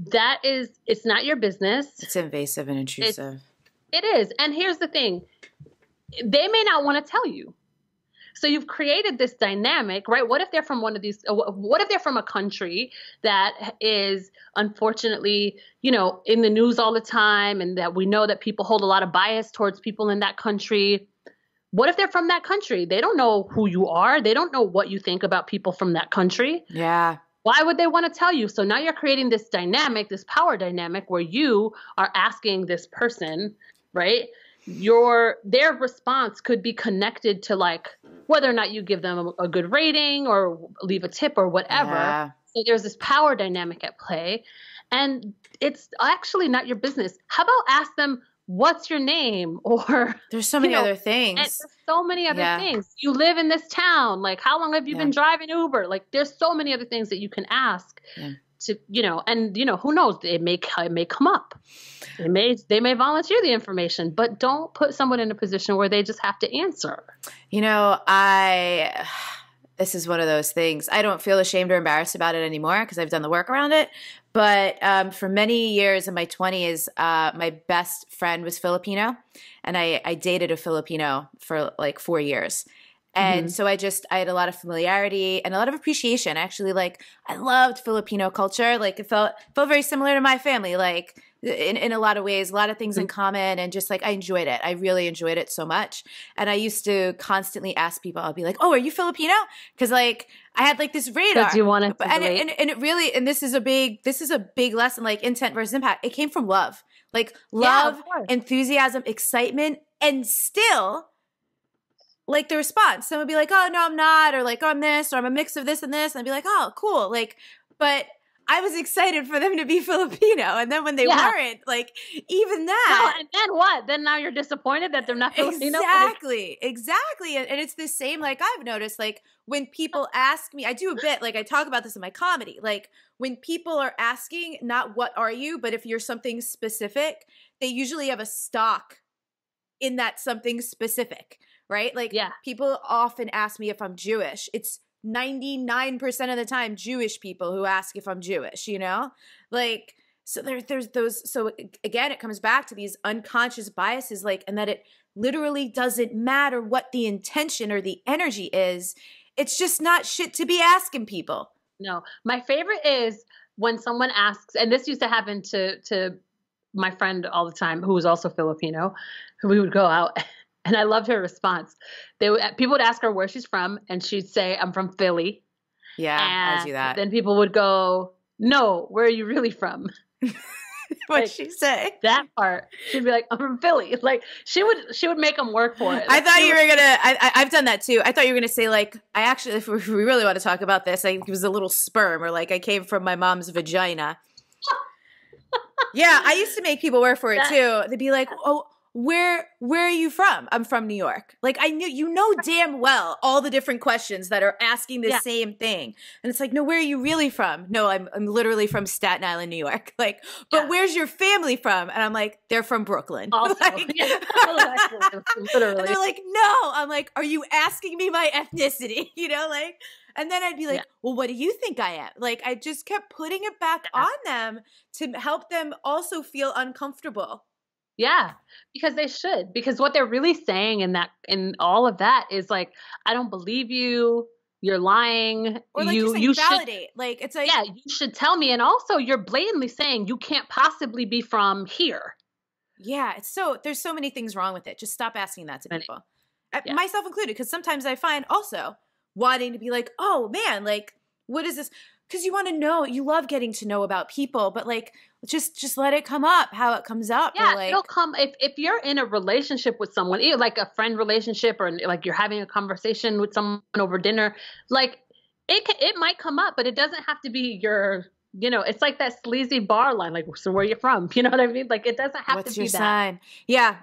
It's not your business. It's invasive and intrusive. It is. And here's the thing. They may not want to tell you. So you've created this dynamic, right? What if they're from what if they're from a country that is unfortunately, you know, in the news all the time, and that we know that people hold a lot of bias towards people in that country? What if they're from that country? They don't know who you are. They don't know what you think about people from that country. Yeah. Why would they want to tell you? So now you're creating this dynamic, this power dynamic where you are asking this person, right? Their response could be connected to like whether or not you give them a good rating or leave a tip or whatever. Yeah. So there's this power dynamic at play, and it's actually not your business. How about ask them, what's your name? Or there's so many other things. There's so many other things. You live in this town. Like, how long have you been driving Uber? Like, there's so many other things that you can ask to, you know, and you know, who knows? It may come up. They may volunteer the information, but don't put someone in a position where they just have to answer. You know, this is one of those things. I don't feel ashamed or embarrassed about it anymore because I've done the work around it. But for many years in my 20s, my best friend was Filipino, and I dated a Filipino for like 4 years. And so I had a lot of familiarity and a lot of appreciation. Actually, like, I loved Filipino culture. Like, it felt very similar to my family, like in a lot of ways, a lot of things in common. And just like, I enjoyed it. I really enjoyed it so much. And I used to constantly ask people, I'll be like, oh, are you Filipino? Because like, I had like this radar. Because you wanted to and it really, and this is a big lesson, like intent versus impact. It came from love, like love, enthusiasm, excitement, and still like the response. Someone would be like, oh, no, I'm not. Or like, oh, I'm this, or I'm a mix of this and this. And I'd be like, oh, cool. Like, but I was excited for them to be Filipino. And then when they weren't, like, even that. No, and then what? Then now you're disappointed that they're not Filipino? Exactly. And it's the same, like, I've noticed, like, when people ask me, I do a bit, like, I talk about this in my comedy. Like, when people are asking, not what are you, but if you're something specific, they usually have a stock in that something specific. Right? Like, people often ask me if I'm Jewish. It's 99% of the time Jewish people who ask if I'm Jewish, you know? Like, so there's those. So again, it comes back to these unconscious biases, like, and that it literally doesn't matter what the intention or the energy is. It's just not shit to be asking people. No. My favorite is when someone asks, and this used to happen to my friend all the time, who was also Filipino, who we would go out. And I loved her response. People would ask her where she's from, and she'd say, I'm from Philly. Yeah, I do that. Then people would go, no, where are you really from? What'd she say? That part. She'd be like, I'm from Philly. Like, she would make them work for it. Like, I thought you were going to, I've done that too. I thought you were going to say, like, I actually, if we really want to talk about this, I think it was a little sperm, or like, I came from my mom's vagina. Yeah, I used to make people work for it too. They'd be like, oh, where are you from? I'm from New York. Like I knew, damn well all the different questions that are asking the same thing. And it's like, no, where are you really from? No, I'm literally from Staten Island, New York. Like, but where's your family from? And I'm like, they're from Brooklyn. Also, like, literally. And they're like, no. I'm like, are you asking me my ethnicity? Like, and then I'd be like, well, what do you think I am? Like, I just kept putting it back on them to help them also feel uncomfortable. Yeah, because they should. Because what they're really saying in all of that is like, I don't believe you. You're lying. Or like you validate. Like it's like, you should tell me. And also, you're blatantly saying you can't possibly be from here. Yeah, there's so many things wrong with it. Just stop asking that to people, myself included. Because sometimes I find also wanting to be like, oh man, like what is this? Because you want to know, you love getting to know about people, but like, just let it come up how it comes up. Yeah, like, it'll come if you're in a relationship with someone, like a friend relationship, or like you're having a conversation with someone over dinner, like it might come up, but it doesn't have to be your, it's like that sleazy bar line, like, so where are you from? You know what I mean? Like it doesn't have What's to be your that. sign? Yeah.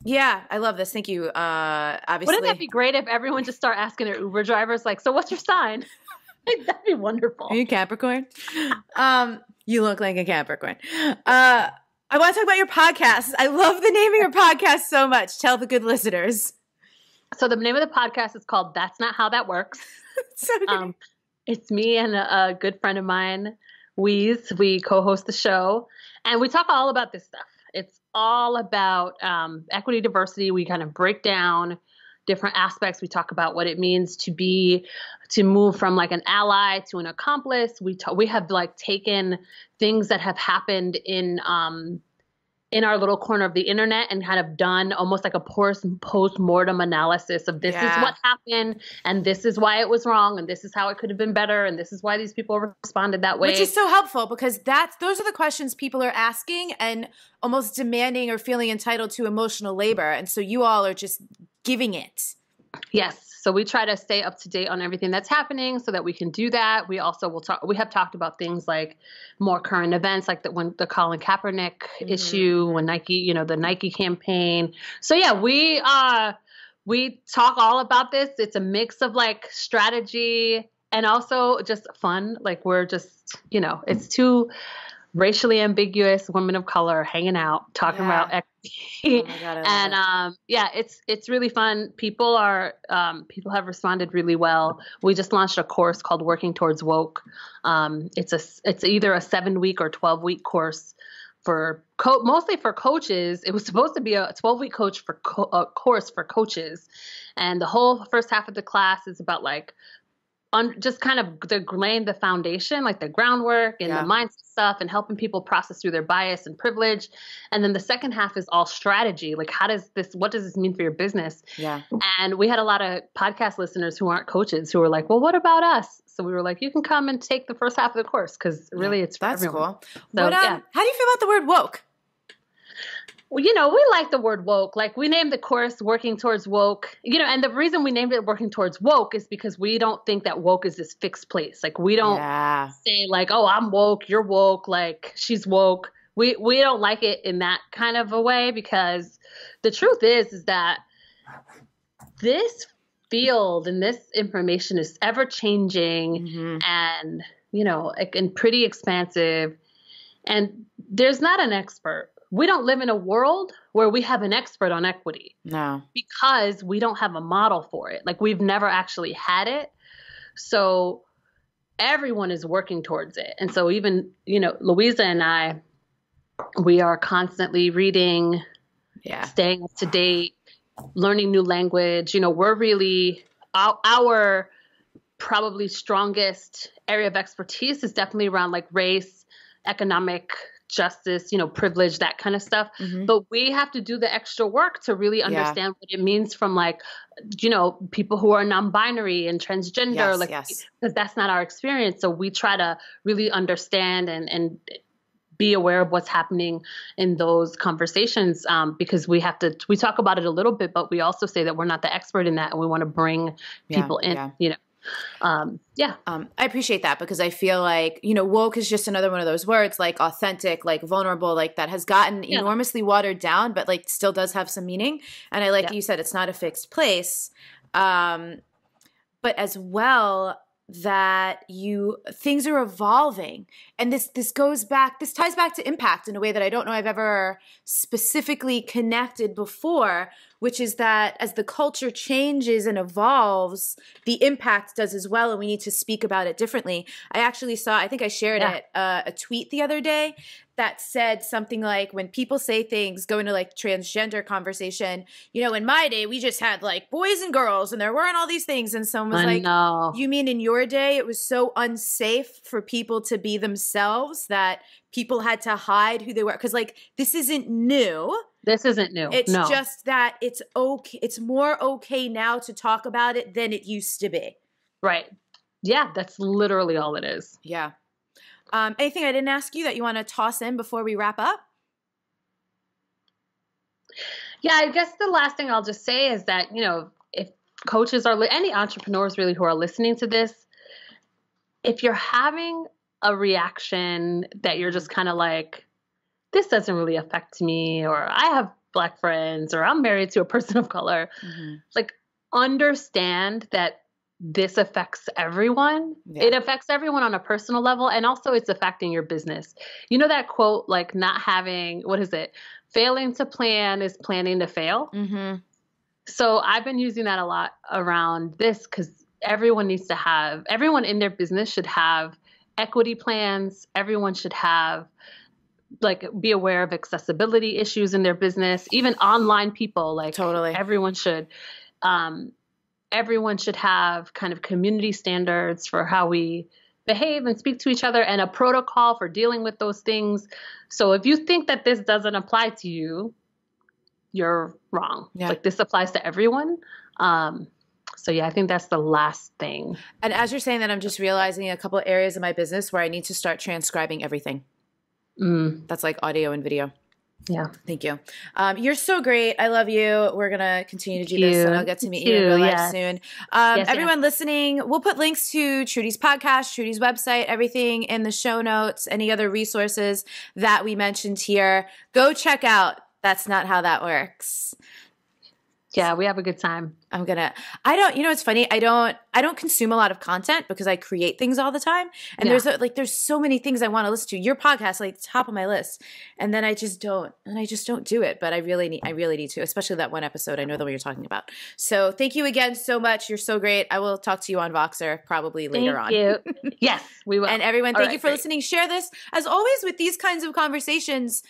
Yeah, I love this. Thank you. Obviously. Wouldn't that be great if everyone just start asking their Uber drivers, like, so what's your sign? Like, that'd be wonderful. Are you Capricorn? You look like a Capricorn. I want to talk about your podcast. I love the name of your podcast so much. Tell the good listeners. So the name of the podcast is called That's Not How That Works. So it's me and a good friend of mine, Weeze. We co-host the show, and we talk all about this stuff. It's all about equity, diversity. We kind of break down different aspects. We talk about what it means to move from like an ally to an accomplice. We have like taken things that have happened in our little corner of the internet and kind of done almost like a post-mortem analysis of this is what happened, and this is why it was wrong, and this is how it could have been better, and this is why these people responded that way. Which is so helpful, because those are the questions people are asking and almost demanding or feeling entitled to emotional labor. And so you all are just giving it. Yes. So we try to stay up to date on everything that's happening so that we can do that. We also we have talked about things like more current events, like when the Colin Kaepernick issue, when Nike, the Nike campaign. So yeah, we talk all about this. It's a mix of like strategy and also just fun. Like we're just, it's two racially ambiguous women of color hanging out, talking about equity. Oh my God, and it's really fun. People have responded really well. We just launched a course called Working Towards Woke. It's either a 7-week or 12-week course for mostly for coaches. It was supposed to be a 12-week course for coaches, and the whole first half of the class is about like just kind of laying the foundation, like the groundwork and the mindset stuff, and helping people process through their bias and privilege. And then the second half is all strategy. Like, what does this mean for your business? Yeah. And we had a lot of podcast listeners who aren't coaches who were like, well, what about us? So we were like, you can come and take the first half of the course, because really it's for everyone. That's cool. So, how do you feel about the word woke? Well, we like the word woke. Like, we named the course Working Towards Woke, and the reason we named it Working Towards Woke is because we don't think that woke is this fixed place. Like, we don't say like, oh, I'm woke, you're woke, like she's woke. We don't like it in that kind of a way, because the truth is that this field and this information is ever changing and, and pretty expansive, and there's not an expert. We don't live in a world where we have an expert on equity. No. Because we don't have a model for it. Like, we've never actually had it. So everyone is working towards it. And so even, Louisa and I, we are constantly reading, staying up to date, learning new language. We're really, our probably strongest area of expertise is definitely around like race, economic justice, privilege, that kind of stuff. But we have to do the extra work to really understand what it means from like, people who are non-binary and transgender, because that's not our experience. So we try to really understand and be aware of what's happening in those conversations, because we talk about it a little bit, but we also say that we're not the expert in that, and we want to bring people in, Yeah. I appreciate that because I feel like, woke is just another one of those words, like authentic, like vulnerable, like that has gotten enormously watered down, but like still does have some meaning. And I like you said, it's not a fixed place. But as well, that things are evolving. And this ties back to impact in a way that I don't know I've ever specifically connected before, which is that as the culture changes and evolves, the impact does as well, and we need to speak about it differently. I actually saw, I think I shared it, a tweet the other day that said something like, when people say things, go into like transgender conversation, in my day, we just had like boys and girls and there weren't all these things. And someone was like, you mean in your day, it was so unsafe for people to be themselves that people had to hide who they were? Because like, this isn't new. This isn't new. It's just that it's okay. It's more okay now to talk about it than it used to be. Right. Yeah. That's literally all it is. Yeah. Anything I didn't ask you that you want to toss in before we wrap up? Yeah, I guess the last thing I'll just say is that, if coaches are, any entrepreneurs really who are listening to this, if you're having a reaction that you're just kind of like, this doesn't really affect me, or I have Black friends, or I'm married to a person of color, like understand that this affects everyone. Yeah. It affects everyone on a personal level. And also it's affecting your business. You know that quote, like not having, what is it? Failing to plan is planning to fail. Mm-hmm. So I've been using that a lot around this because everyone in their business should have equity plans. Everyone should have be aware of accessibility issues in their business, even online people, totally. Everyone should have kind of community standards for how we behave and speak to each other and a protocol for dealing with those things. So if you think that this doesn't apply to you, you're wrong. Yeah. This applies to everyone. So yeah, I think that's the last thing. And as you're saying that, I'm just realizing a couple of areas of my business where I need to start transcribing everything. That's like audio and video. Yeah. Thank you. You're so great. I love you. We're going to continue to do this and I'll get to meet you in real life soon. Everyone listening, we'll put links to Trudi's podcast, Trudi's website, everything in the show notes, any other resources that we mentioned here. Go check out That's Not How That Works. Yeah, we have a good time. It's funny. I don't consume a lot of content because I create things all the time. And there's so many things I want to listen to. Your podcast, top of my list. And then I just don't do it. But I really need to, especially that one episode. I know the one you're talking about. So thank you again so much. You're so great. I will talk to you on Voxer probably later on. Thank you. Yes, we will. And everyone, thank you for listening. Share this. As always with these kinds of conversations,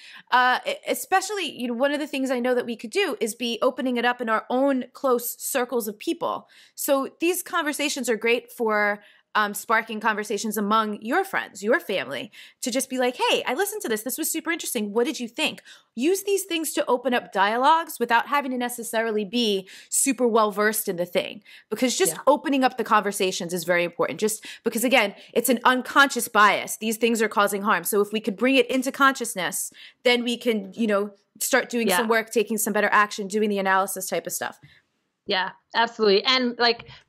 especially, one of the things I know that we could do is be opening it up in our own close circles of people. So these conversations are great for sparking conversations among your friends, your family, to just be like, hey, I listened to this. This was super interesting. What did you think? Use these things to open up dialogues without having to necessarily be super well-versed in the thing. Because just opening up the conversations is very important. Just because, again, it's an unconscious bias. These things are causing harm. So if we could bring it into consciousness, then we can, start doing some work, taking some better action, doing the analysis type of stuff. Yeah, absolutely. And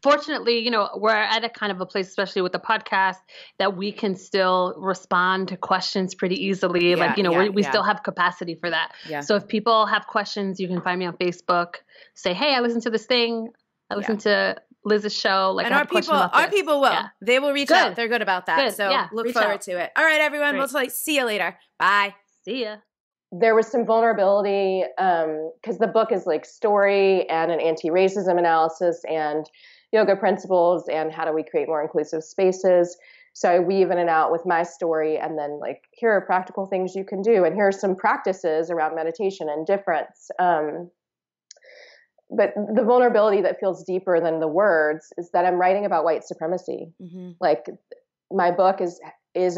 fortunately, we're at a kind of a place, especially with the podcast, that we can still respond to questions pretty easily. We still have capacity for that. Yeah. So if people have questions, you can find me on Facebook, say, hey, I listened to this thing. I listened to Liz's show. And our people will. Yeah. They will reach out. They're good about that. Good. So look forward to it. All right, everyone. Great. We'll see you later. Bye. See ya. There was some vulnerability because the book is story and an anti-racism analysis and yoga principles and how do we create more inclusive spaces. So I weave in and out with my story and then here are practical things you can do. And here are some practices around meditation and difference. But the vulnerability that feels deeper than the words is that I'm writing about white supremacy. Mm-hmm. My book is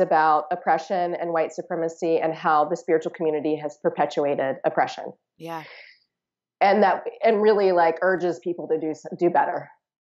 about oppression and white supremacy and how the spiritual community has perpetuated oppression. Yeah. And really urges people to do better.